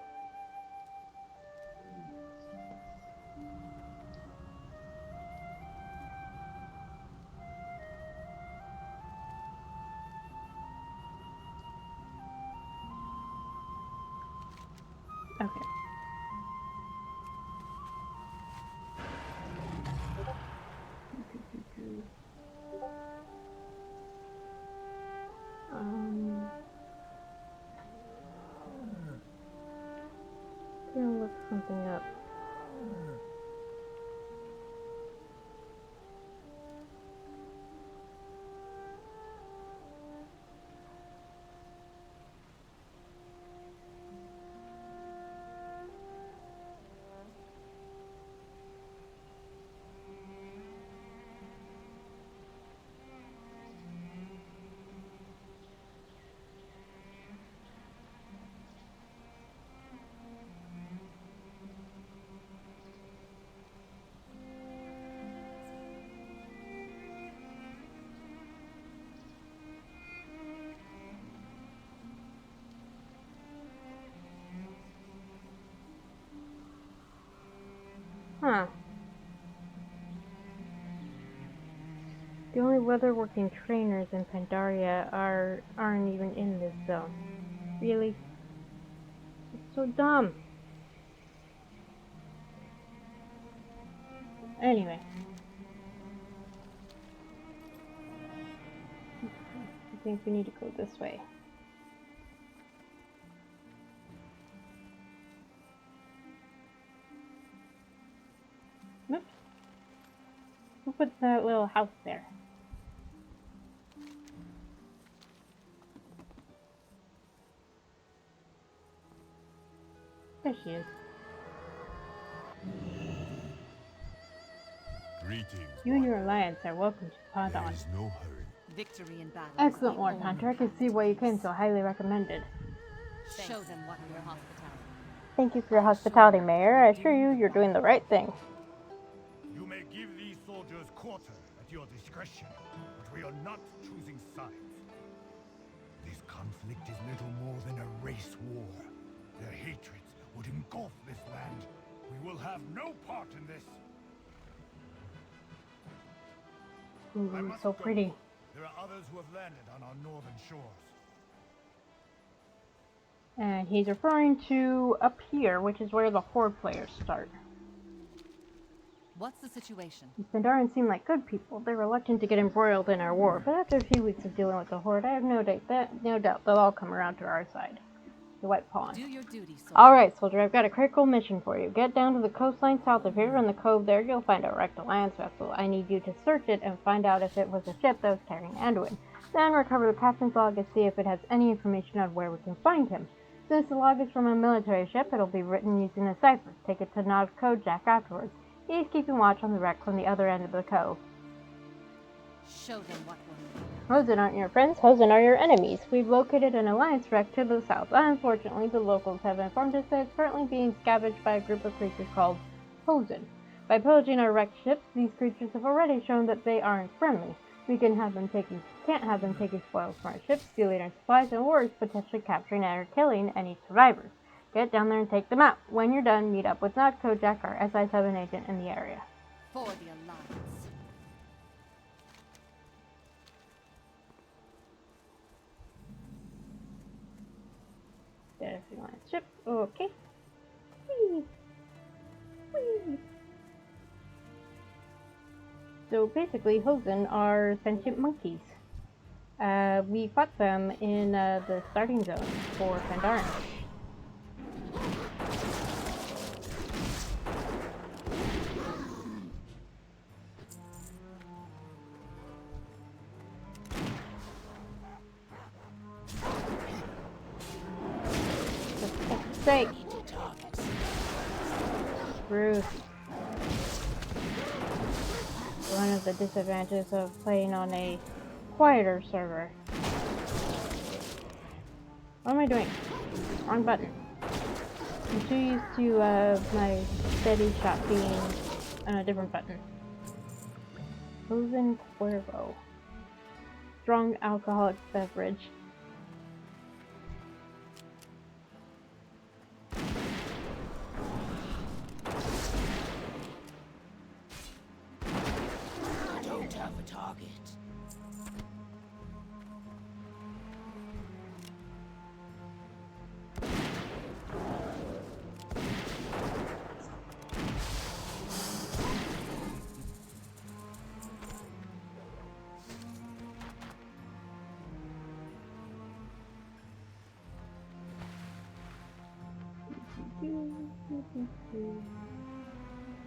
Okay. Gonna look something up. Huh. The only weather-working trainers in Pandaria aren't even in this zone. Really? It's so dumb. Anyway. I think we need to go this way. Oops. Who put that little house there? There she is. Greetings. You and your alliance are welcome to There Padon. is no hurry. Victory in battle. Excellent work, Hunter. I can see why you came so highly recommended. Show them what your hospitality. Thank you for your hospitality, Mayor. I assure you, you're doing the right thing. You may give these soldiers quarter at your discretion, but we are not choosing sides. This conflict is little more than a race war. Their hatreds would engulf this land. We will have no part in this. I Ooh, must so go. pretty. There are others who have landed on our northern shores. And he's referring to up here, which is where the Horde players start. What's the situation? The Pandarians seem like good people. They're reluctant to get embroiled in our war, but after a few weeks of dealing with the Horde, I have no doubt they'll all come around to our side. The White Pawn. Do your duty, soldier. Alright, soldier, I've got a critical mission for you. Get down to the coastline south of here. In the cove there, you'll find a wrecked Alliance vessel. I need you to search it and find out if it was a ship that was carrying Anduin. Then recover the captain's log and see if it has any information on where we can find him. Since the log is from a military ship, it'll be written using a cipher. Take it to Nod Kojak afterwards. He's keeping watch on the wreck from the other end of the cove. Show them what we're Hosen aren't your friends, Hosen are your enemies. We've located an Alliance wreck to the south. Unfortunately, the locals have informed us that it's currently being scavenged by a group of creatures called Hosen. By pillaging our wrecked ships, these creatures have already shown that they aren't friendly. We can't have them taking spoils from our ships, stealing our supplies, and worse, potentially capturing and or killing any survivors. Get down there and take them out. When you're done, meet up with Nod Kojak, our SI-7 agent in the area. for the Alliance. There's the Alliance ship. Okay. Whee! Whee! So basically, Hosen are sentient monkeys. We fought them in the starting zone for Pandaria. For fuck's sake. Rude. One of the disadvantages of playing on a quieter server. What am I doing? Wrong button. I'm too used to my steady shot being on a different button. Hosen Cuervo. Strong alcoholic beverage. I don't have a target.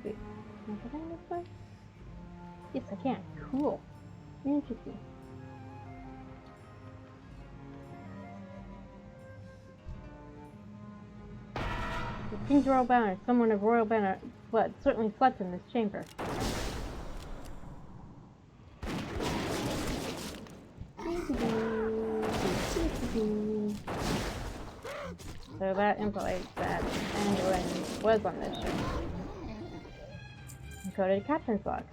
Wait, can I get in this way? Yes, I can. Cool. Interesting. The King's Royal Banner, someone of Royal Banner blood, certainly slept in this chamber. So that implies that Anduin was on this ship. Encoded captain's log.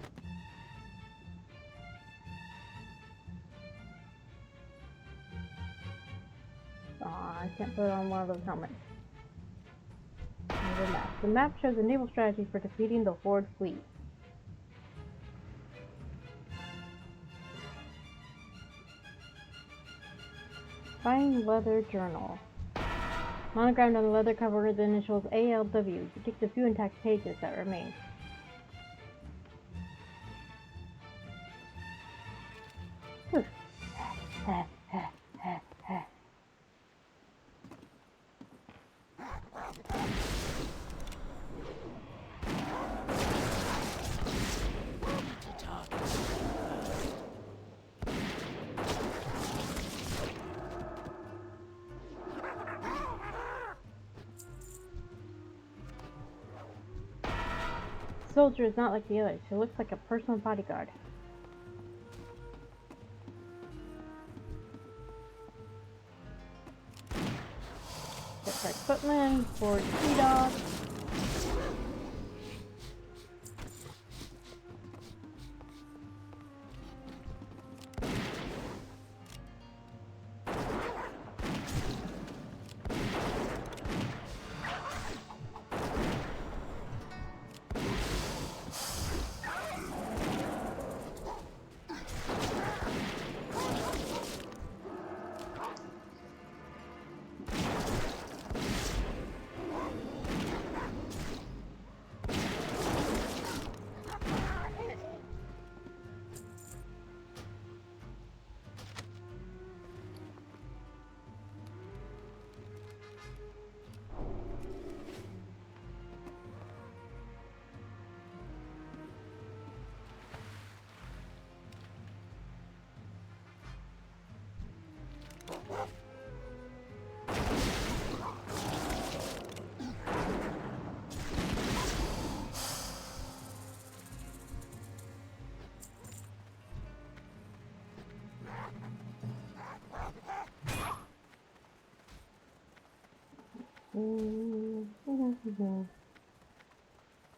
Aw, I can't put on one of those helmets. And the map. The map shows a naval strategy for defeating the Horde fleet. Fine leather journal. Monogrammed on the leather cover are the initials ALW. Predict the few intact pages that remain. Soldier is not like the others. He looks like a personal bodyguard. Shipwreck footman, board sea dog.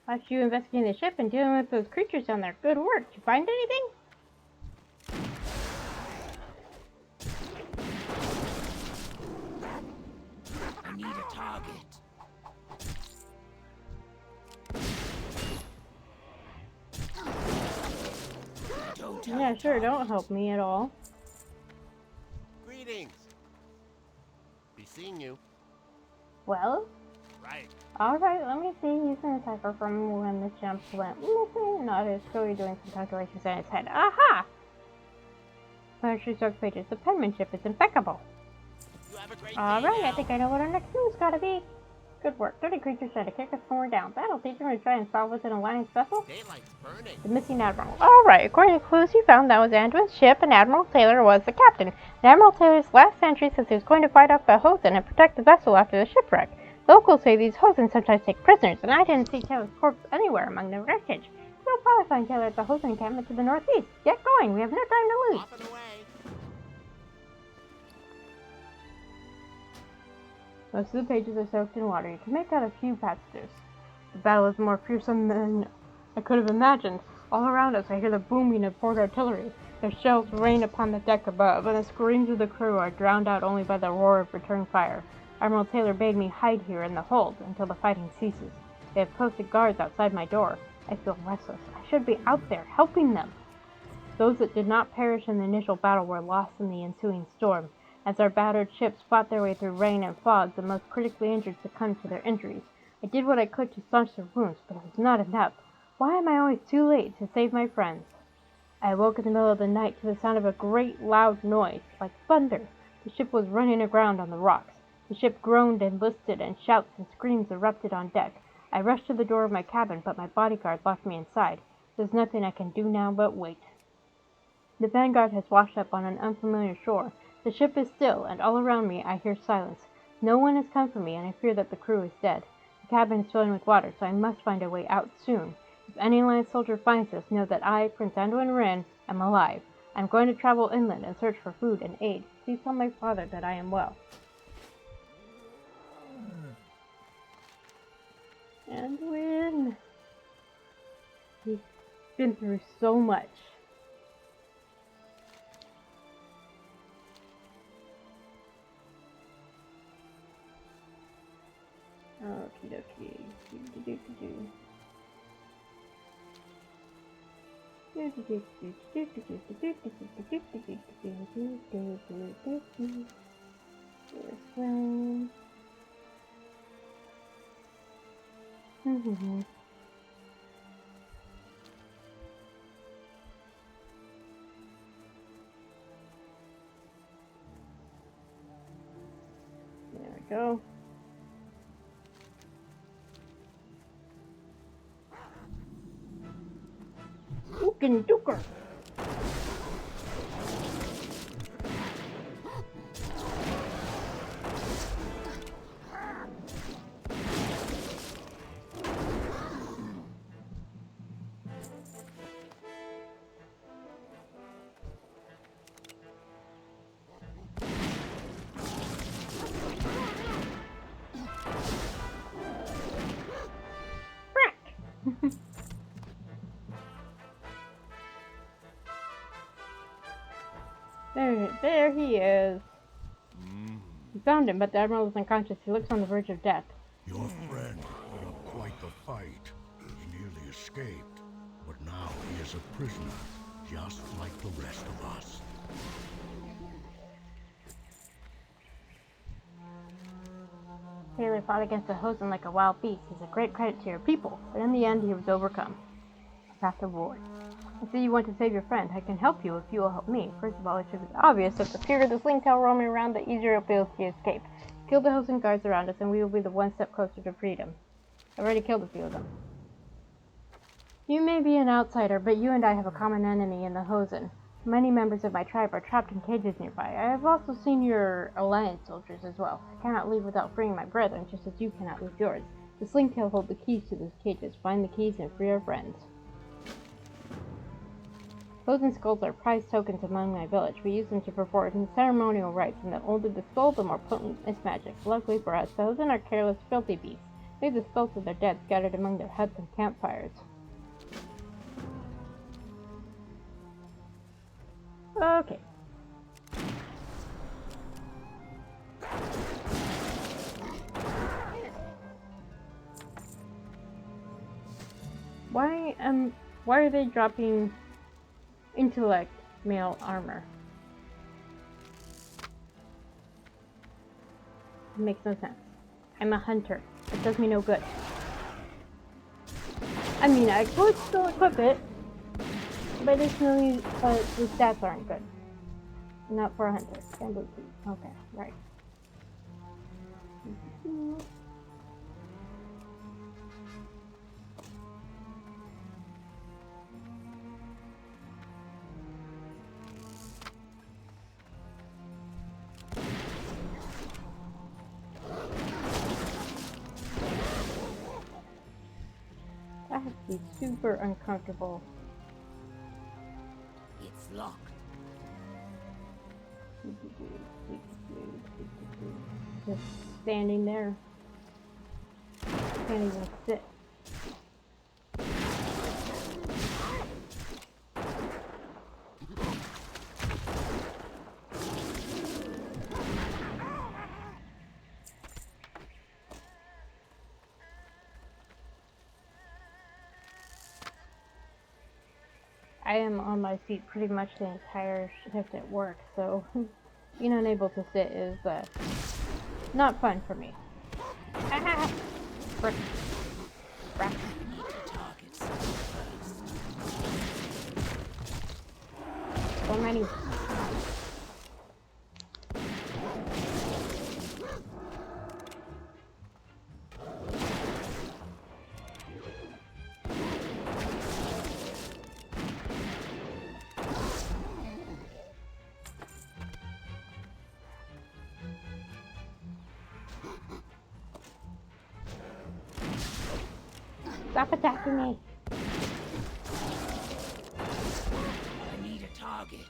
Watched you investigating the ship and dealing with those creatures down there. Good work. Did you find anything? I need a target. Yeah, sure. Don't help me at all. Greetings. Be seeing you. Well? Right. Alright, let me see. Using a cipher from when the jump went missing. Not his story, doing some calculations in his head. Aha! Poetry struck pages. The penmanship is impeccable. You have a great Alright, day I think I know what our next move's gotta be. Good work. 30 creatures trying to kick us when we're down. That'll teach them to try and solve what's in Alliance vessel. Daylight's burning. The missing admiral. Alright, according to clues you found, that was Anduin's ship, and Admiral Taylor was the captain. And Admiral Taylor's last entry says he was going to fight off the Hosen and protect the vessel after the shipwreck. Locals say these Hosen sometimes take prisoners, and I didn't see Taylor's corpse anywhere among the wreckage. We'll probably find Taylor at the Hosen encampment to the northeast. Get going, we have no time to lose. Off and away. Most of the pages are soaked in water. You can make out a few passages. The battle is more fearsome than I could have imagined. All around us I hear the booming of port artillery. Their shells rain upon the deck above, and the screams of the crew are drowned out only by the roar of return fire. Admiral Taylor bade me hide here in the hold until the fighting ceases. They have posted guards outside my door. I feel restless. I should be out there, helping them. Those that did not perish in the initial battle were lost in the ensuing storm. As our battered ships fought their way through rain and fog, the most critically injured succumbed to their injuries. I did what I could to staunch their wounds, but it was not enough. Why am I always too late to save my friends? I awoke in the middle of the night to the sound of a great loud noise, like thunder. The ship was running aground on the rocks. The ship groaned and listed, and shouts and screams erupted on deck. I rushed to the door of my cabin, but my bodyguard locked me inside. There's nothing I can do now but wait. The Vanguard has washed up on an unfamiliar shore. The ship is still, and all around me I hear silence. No one has come for me, and I fear that the crew is dead. The cabin is filling with water, so I must find a way out soon. If any Alliance soldier finds us, know that I, Prince Anduin Wren, am alive. I'm going to travel inland and search for food and aid. Please tell my father that I am well. Anduin. He's been through so much. Okie dokie. This way. There we go. Ookin' dooker. There he is. We found him, but the Admiral is unconscious. He looks on the verge of death. Your friend put up quite the fight. He nearly escaped, but now he is a prisoner, just like the rest of us. Taylor fought against the Hosen like a wild beast. He's a great credit to your people, but in the end he was overcome. Path of War. I see you want to save your friend. I can help you if you will help me. First of all, it should be obvious that the fewer the Slingtail roaming around, the easier it feels to escape. Kill the Hosen guards around us, and we will be the one step closer to freedom. I've already killed a few of them. You may be an outsider, but you and I have a common enemy in the Hosen. Many members of my tribe are trapped in cages nearby. I have also seen your Alliance soldiers as well. I cannot leave without freeing my brethren, just as you cannot leave yours. The Slingtail hold the keys to those cages. Find the keys and free our friends. Hosen skulls are prized tokens among my village. We use them to perform ceremonial rites, and the older the skull, the more potent its magic. Luckily for us, the Hosen are careless, filthy beasts. Leave the skulls of their dead scattered among their huts and campfires. Okay. Why are they dropping intellect male armor? It makes no sense. I'm a hunter. It does me no good. I mean, I could still equip it, but it's really, the stats aren't good. Not for a hunter. Bamboo feet. Okay, right. That has to be super uncomfortable. It's locked. Just standing there. Can't even sit. I am on my feet pretty much the entire shift at work, so being unable to sit is not fun for me. Ah! Frick. Frick. So many. Stop attacking me. I need a target.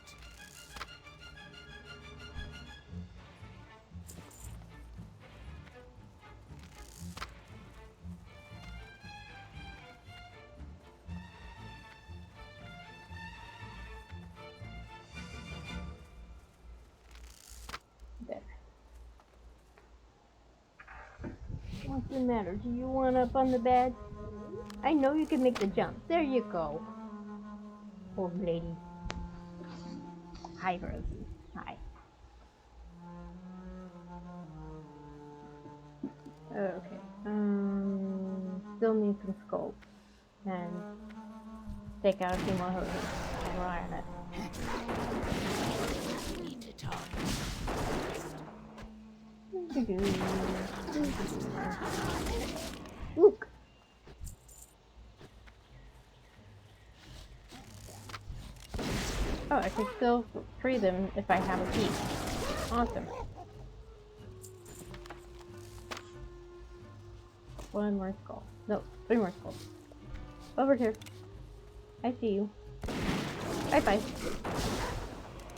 There. What's the matter? Do you want up on the bed? I know you can make the jump. There you go. Old lady. Hi, Rosie. Hi. Okay. Still need some scope. And take out a few more hoses. And we're on it. I need to target. Look. Oh, I can still free them if I have a key. Awesome. One more skull. No, 3 more skulls. Over here. I see you. Bye bye.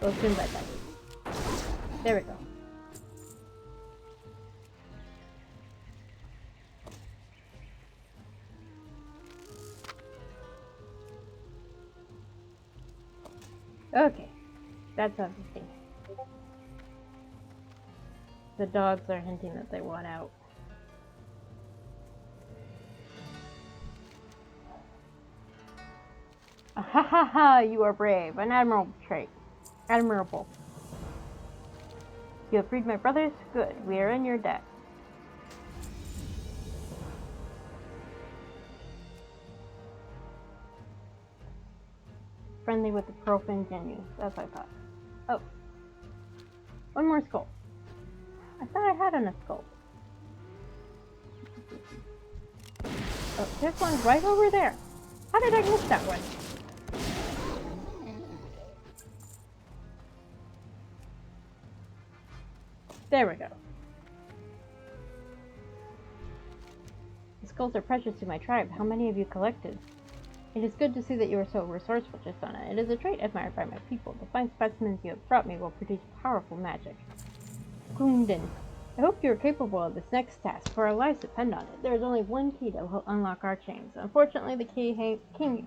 Go soon, bye bye. There we go. Okay, that's everything. The dogs are hinting that they want out. Ha ha ha! You are brave, an admirable trait. Admirable. You have freed my brothers? Good, we are in your debt. Friendly with the profane genuine. That's what I thought. Oh. One more skull. I thought I had enough skulls. Oh, there's one right over there. How did I miss that one? There we go. The skulls are precious to my tribe. How many have you collected? It is good to see that you are so resourceful, Jasona. It is a trait admired by my people. The fine specimens you have brought me will produce powerful magic. Kundin. I hope you are capable of this next task, for our lives depend on it. There is only one key that will unlock our chains. Unfortunately, the king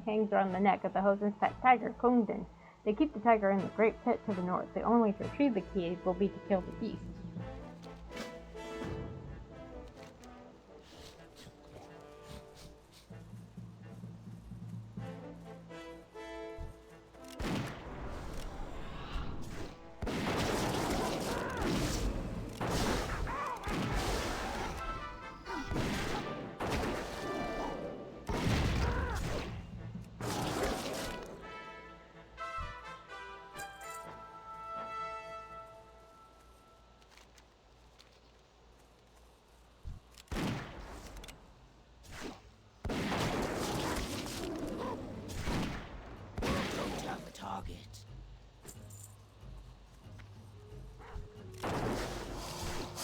hangs around the neck of the Hosen's pet tiger, Kundin. They keep the tiger in the great pit to the north. The only way to retrieve the key will be to kill the beast.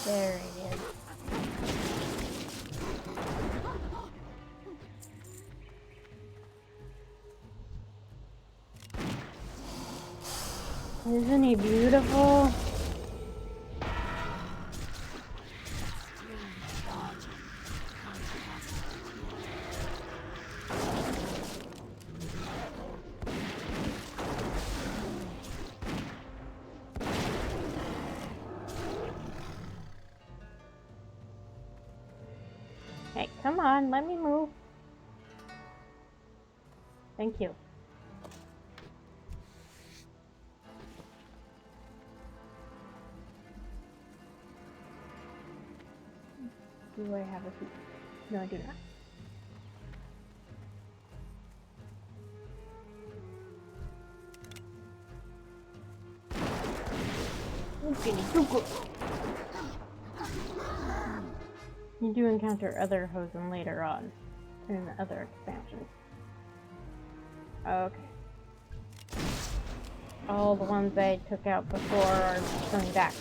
There he is. Isn't he beautiful? Hey, come on, let me move. Thank you. Do I have a seat? No, I do not. Okay, go. You do encounter other Hosen later on in other expansions. Okay. All the ones I took out before are coming back.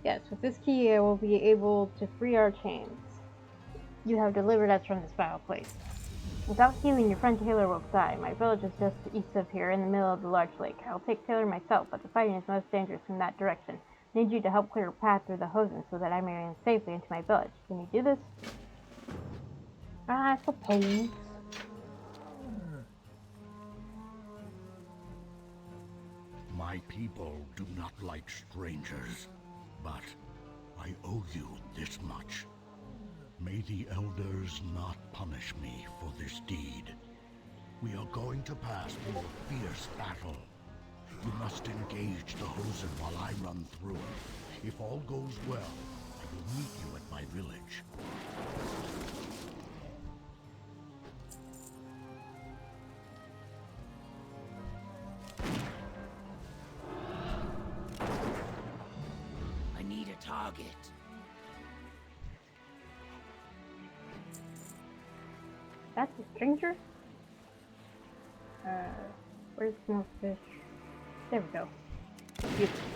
Yes, with this key I will be able to free our chains. You have delivered us from this vile place. Without healing, your friend Taylor will die. My village is just east of here, in the middle of the large lake. I'll take Taylor myself, but the fighting is most dangerous from that direction. I need you to help clear a path through the Hosen so that I may run safely into my village. Can you do this? I suppose. My people do not like strangers, but I owe you this much. May the elders not punish me for this deed. We are going to pass through a fierce battle. You must engage the Hosen while I run through it. If all goes well, I will meet you at my village. I need a target. That's a stranger? Where's more fish? There we go. Beautiful.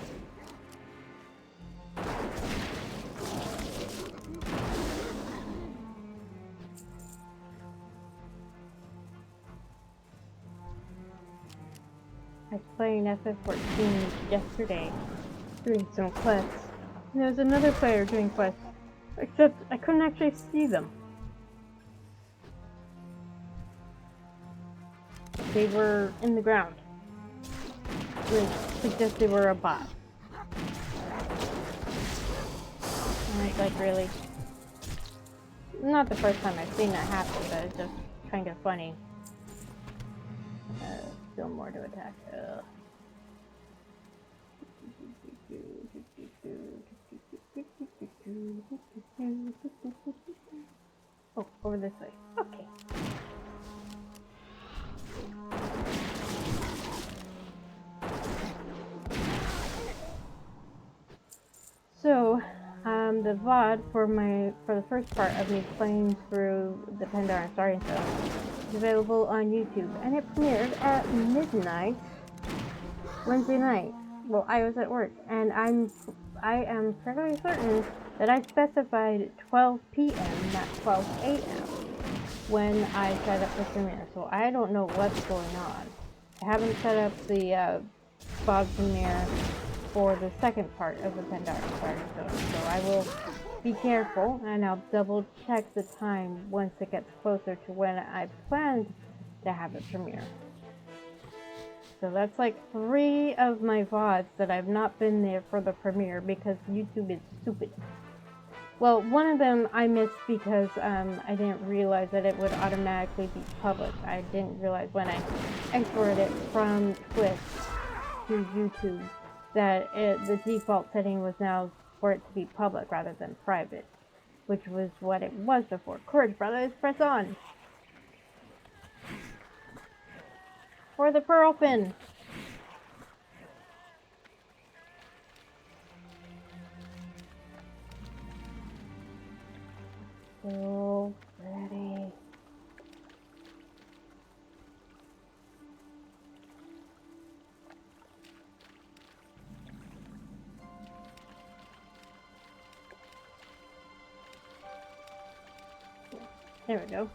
I was playing FF14 yesterday, doing some quests. And there was another player doing quests, except I couldn't actually see them. They were in the ground, which suggests they were a bot. And it's like, really? Not the first time I've seen that happen, but it's just kind of funny. Still more to attack. Oh, over this way. Okay. So, the VOD for the first part of me playing through the Pandaria Starting Zone is available on YouTube, and it premiered at midnight Wednesday night. Well, I was at work, and I am fairly certain that I specified 12 p.m., not 12 a.m. when I set up the premiere. So I don't know what's going on. I haven't set up the VOD premiere for the second part of the Pandaria Starting Zone, so I will be careful, and I'll double check the time once it gets closer to when I planned to have it premiere. So that's like 3 of my VODs that I've not been there for the premiere because YouTube is stupid. Well, one of them I missed because I didn't realize that it would automatically be public. I didn't realize when I exported it from Twitch to YouTube that the default setting was now for it to be public rather than private, which was what it was before. Courage, brothers, press on! For the pearl pin! So ready. There we go.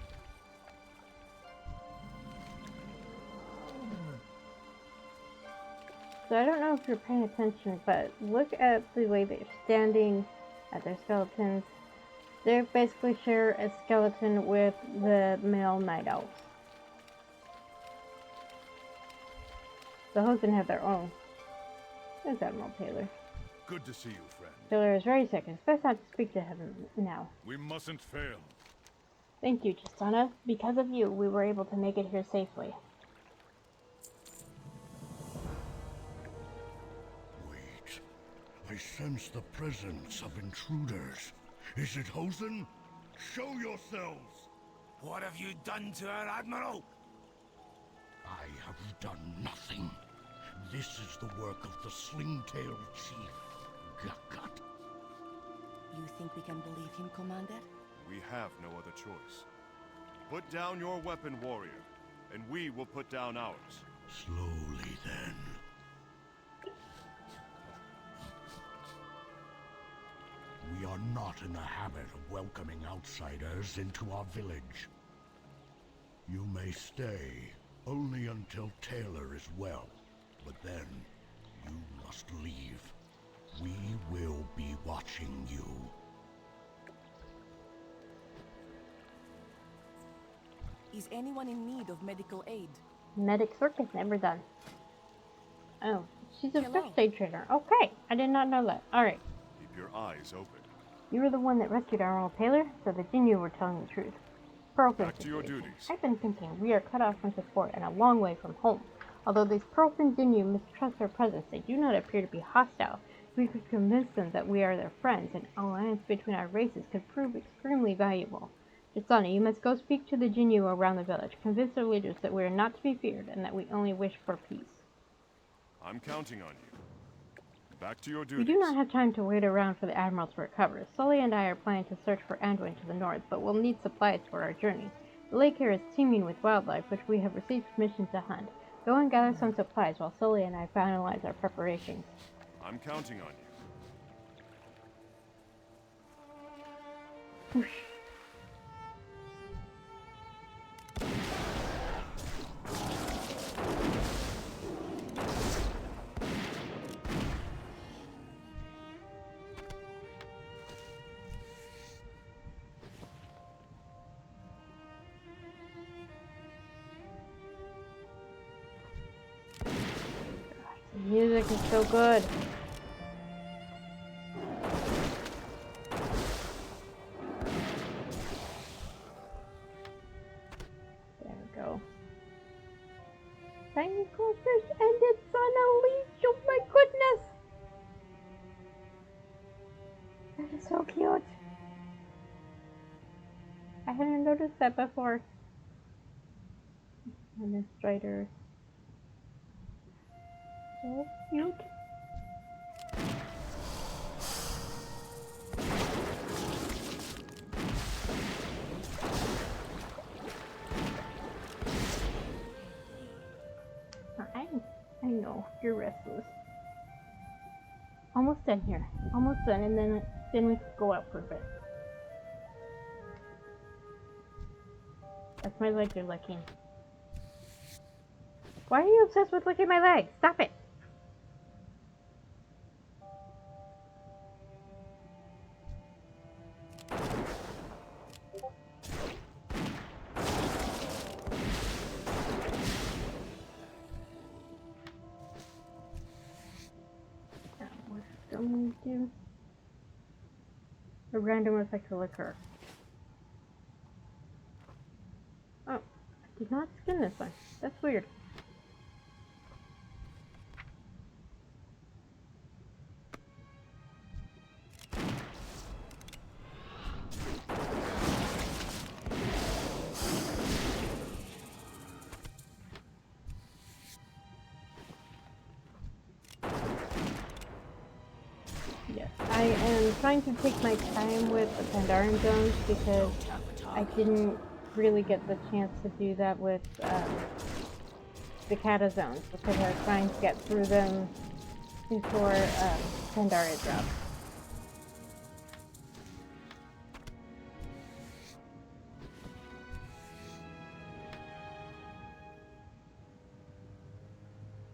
So I don't know if you're paying attention, but look at the way they're standing at their skeletons. They basically share a skeleton with the male night elves. The Hosen have their own. There's Admiral Taylor. Good to see you, friend. Taylor is very sick. It's best not to speak to him now. We mustn't fail. Thank you, Tristana. Because of you, we were able to make it here safely. Wait. I sense the presence of intruders. Is it Hosen? Show yourselves! What have you done to her, Admiral? I have done nothing. This is the work of the sling-tailed chief, Gakat. You think we can believe him, Commander? We have no other choice. Put down your weapon, warrior, and we will put down ours. Slowly, then. We are not in the habit of welcoming outsiders into our village. You may stay, only until Taylor is well, but then you must leave. We will be watching you. Is anyone in need of medical aid? Medic circuit never done. Oh, she's a Hello. first aid trainer. Okay, I did not know that. Alright. Keep your eyes open. You were the one that rescued our old Taylor, so the Jinyu were telling the truth. Broken Back to your situation. duties. I've been thinking we are cut off from support and a long way from home. Although these Broken Jinyu mistrust our presence, they do not appear to be hostile. If we could convince them that we are their friends, an alliance between our races could prove extremely valuable. Jitsani, you must go speak to the Jinyu around the village. Convince their leaders that we are not to be feared and that we only wish for peace. I'm counting on you. Back to your We duties. do not have time to wait around for the Admiral to recover. Sully and I are planning to search for Anduin to the north, but we'll need supplies for our journey. The lake here is teeming with wildlife, which we have received permission to hunt. Go and gather some supplies while Sully and I finalize our preparations. I'm counting on you. Whoosh. The music is so good. There we go. Tiny goldfish and it's on a leash. Oh my goodness! That is so cute. I hadn't noticed that before. And the strider. So cute. I know, you're restless. Almost done here. Almost done, and then we can go out for a bit. That's my leg you're licking. Why are you obsessed with licking my leg? Stop it! Do a random effect to liquor. Oh, I did not skin this one. That's weird. Yes, I am trying to take my time with the Pandaren zones because I didn't really get the chance to do that with the Kata zones because I was trying to get through them before Pandaria dropped.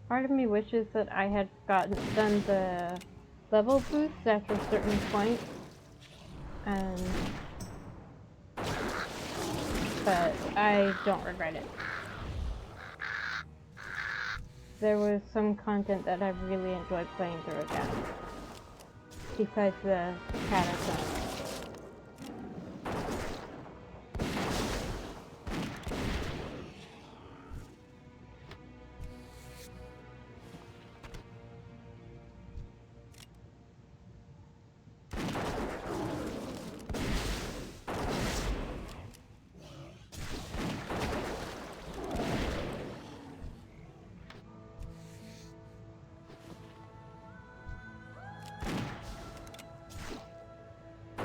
Part of me wishes that I had done the level boosts after a certain point, but I don't regret it. There was some content that I really enjoyed playing through again, besides the Kata zone.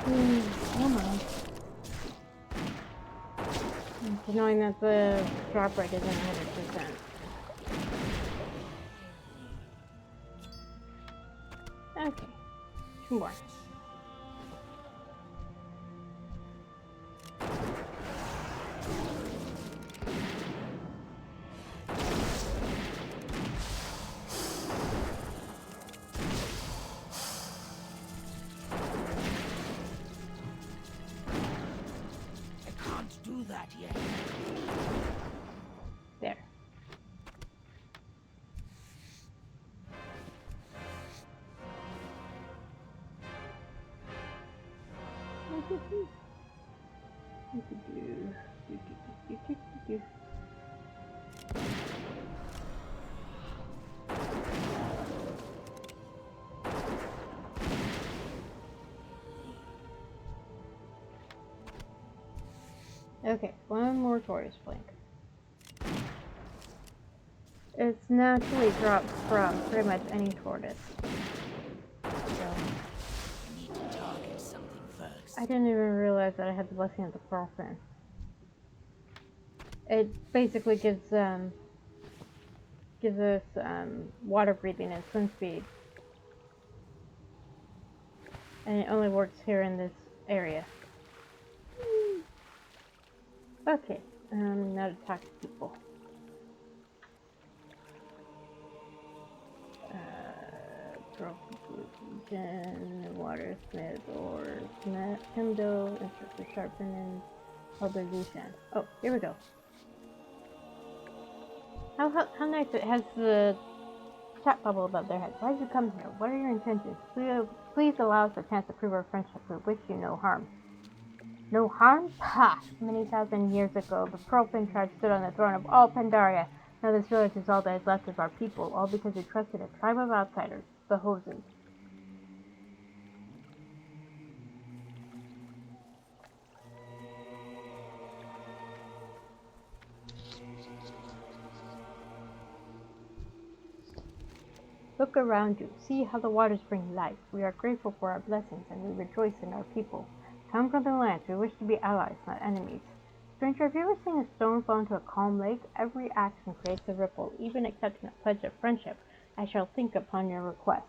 Come on. It's annoying that the drop rate isn't 100%. Okay. 2 more. Okay, one more tortoise plank. It's naturally dropped from pretty much any tortoise. So, I need to target something first. I didn't even realize that I had the blessing of the pearl fin. It basically gives us water breathing and swim speed, and it only works here in this area. Okay, now to talk to people. Watersmith or Timdo, instructor sharpen and other Lushan. Oh, here we go. How nice it has the chat bubble above their heads. Why did you come here? What are your intentions? Please allow us a chance to prove our friendship. We wish you no harm. No harm? Ha! Many thousand years ago, the Pearlfin tribe stood on the throne of all Pandaria. Now this village is all that is left of our people, all because we trusted a tribe of outsiders, the Hosen. Look around you. See how the waters bring life. We are grateful for our blessings, and we rejoice in our people. Come from the lands. We wish to be allies, not enemies. Stranger, have you ever seen a stone fall into a calm lake? Every action creates a ripple. Even accepting a pledge of friendship, I shall think upon your request.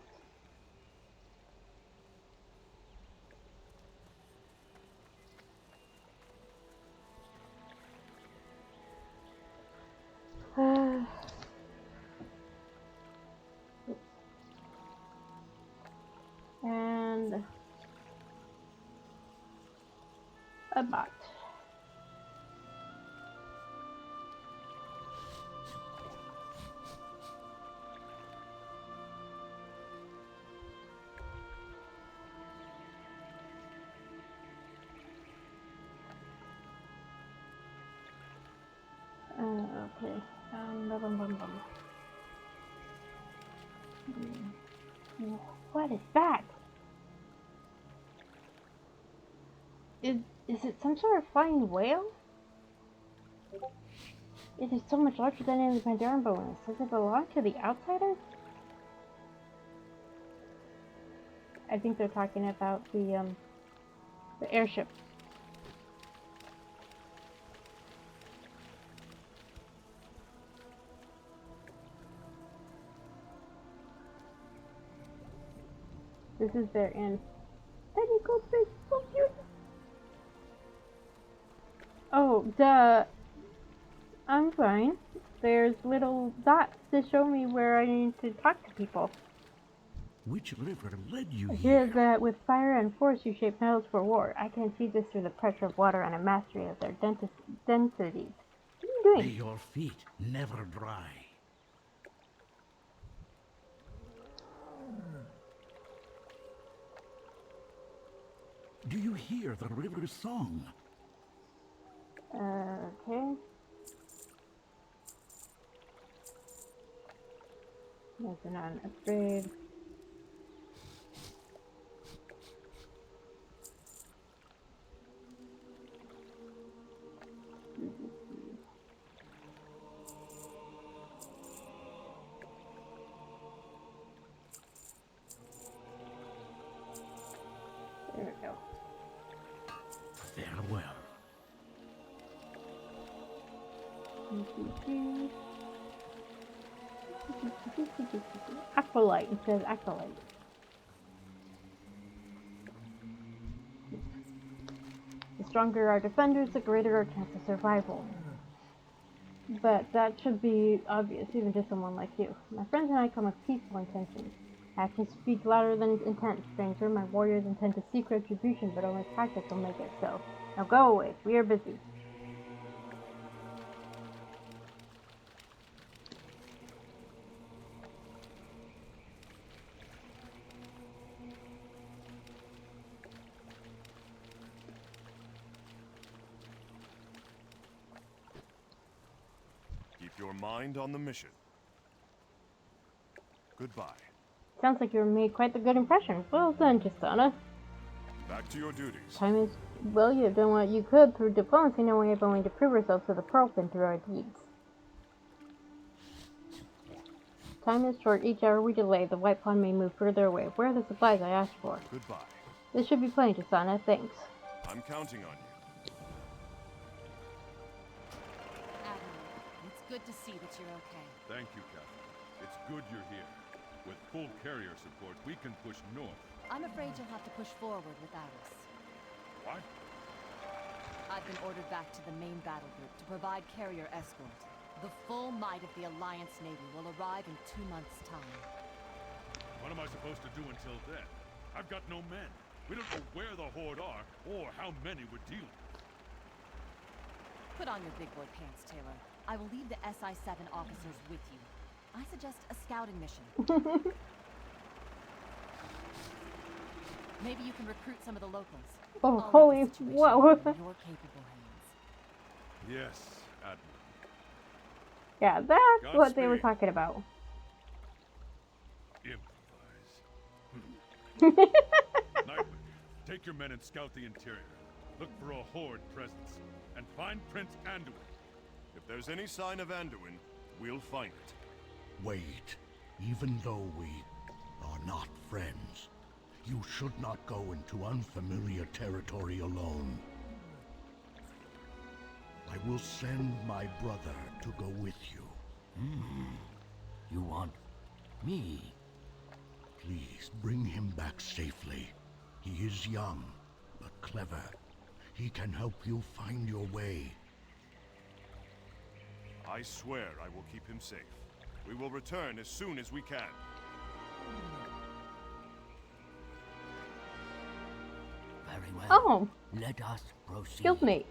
And a bot. Okay. What is that? Is it some sort of flying whale? It is so much larger than any Pandaren bonus. Does it belong to the outsiders? I think they're talking about the airship. This is their end. Teddy goldfish, so cute. Oh, duh. I'm fine. There's little dots to show me where I need to talk to people. Which river led you Here's here? that with fire and force you shape metals for war. I can achieve this through the pressure of water and a mastery of their densities. What are you doing? May your feet never dry. Do you hear the river's song? Okay. That's not an upgrade. There we go. Farewell. Acolyte. It says acolyte. The stronger our defenders, the greater our chance of survival. But that should be obvious even to someone like you. My friends and I come with peaceful intentions. Actions speak louder than intent, stranger. My warriors intend to seek retribution, but only practice will make it so. Now go away. We are busy. your mind on the mission. Goodbye. Sounds like you made quite the good impression. Well done, Justana. Back to your duties. Time is... Well, you've done what you could through diplomacy. Now we have only to prove ourselves to the Pearlpin through our deeds. Time is short. Each hour we delay, the White Pawn may move further away. Where are the supplies I asked for? Goodbye. This should be plenty, Justana. Thanks. I'm counting on you. It's good to see that you're okay. Thank you, Captain. It's good you're here. With full carrier support, we can push north. I'm afraid you'll have to push forward without us. What? I've been ordered back to the main battle group to provide carrier escort. The full might of the Alliance Navy will arrive in 2 months' time. What am I supposed to do until then? I've got no men. We don't know where the Horde are, or how many we're dealing with. Put on your big boy pants, Taylor. I will leave the SI-7 officers with you. I suggest a scouting mission. Maybe you can recruit some of the locals. Oh, holy... Whoa. Your capable hands. Yes, Admiral. Yeah, that's Godspeed. what they were talking about. Improvise. Nightwind, take your men and scout the interior. Look for a Horde presence. And find Prince Anduin. If there's any sign of Anduin, we'll find it. Wait. Even though we are not friends, you should not go into unfamiliar territory alone. I will send my brother to go with you. You want me? Please bring him back safely. He is young, but clever. He can help you find your way. I swear I will keep him safe. We will return as soon as we can. Very well. Oh. Let us proceed. Guildmate.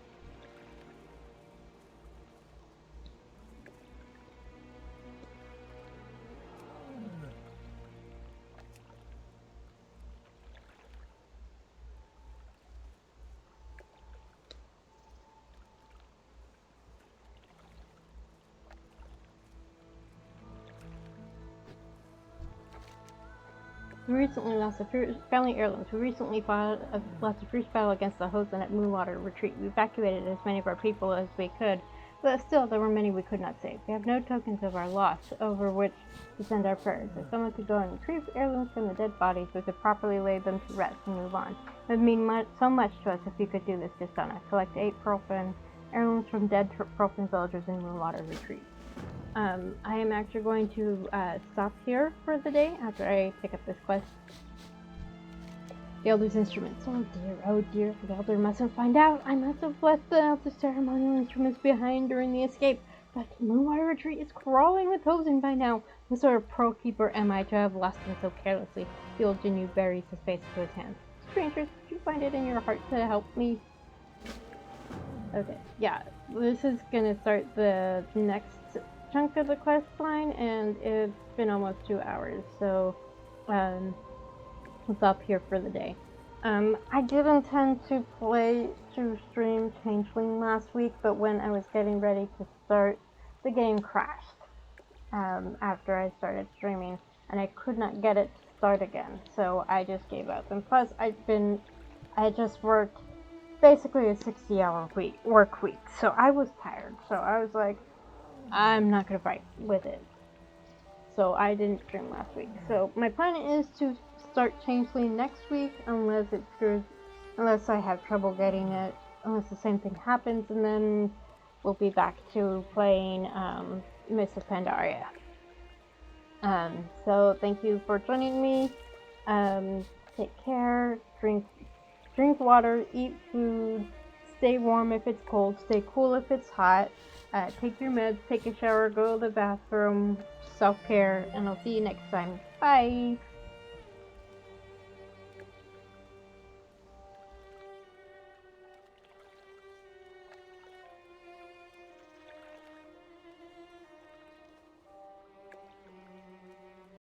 We recently lost the family heirlooms. We recently lost the first battle against the Hosen at Moonwater Retreat. We evacuated as many of our people as we could, but still there were many we could not save. We have no tokens of our loss over which to send our prayers. If someone could go and retrieve heirlooms from the dead bodies, we could properly lay them to rest and move on. It would mean so much to us if you could do this, Justana. Collect 8 Pearlpin heirlooms from dead Pearlpin villagers in Moonwater Retreat. I am actually going to stop here for the day after I pick up this quest. The Elder's instruments. Oh dear, the Elder mustn't find out. I must have left the Elder's ceremonial instruments behind during the escape. But Moonwater Retreat is crawling with Hosen by now. What sort of pearl keeper am I to have lost them so carelessly? The old Jinyu buries his face to his hands. Strangers, did you find it in your heart to help me? Okay, yeah, this is gonna start the next chunk of the quest line, and it's been almost 2 hours, so I'll stop here for the day. I did intend to stream Changeling last week, but when I was getting ready to start, the game crashed after I started streaming, and I could not get it to start again, so I just gave up. And plus, I just worked basically a 60-hour work week, so I was tired, so I was like, I'm not gonna fight with it. So I didn't stream last week. So my plan is to start Changeling next week, unless I have trouble getting it, unless the same thing happens, and then we'll be back to playing Mists of Pandaria. So thank you for joining me. Take care. Drink water. Eat food. Stay warm if it's cold. Stay cool if it's hot. Take your meds, take a shower, go to the bathroom, self-care, and I'll see you next time. Bye!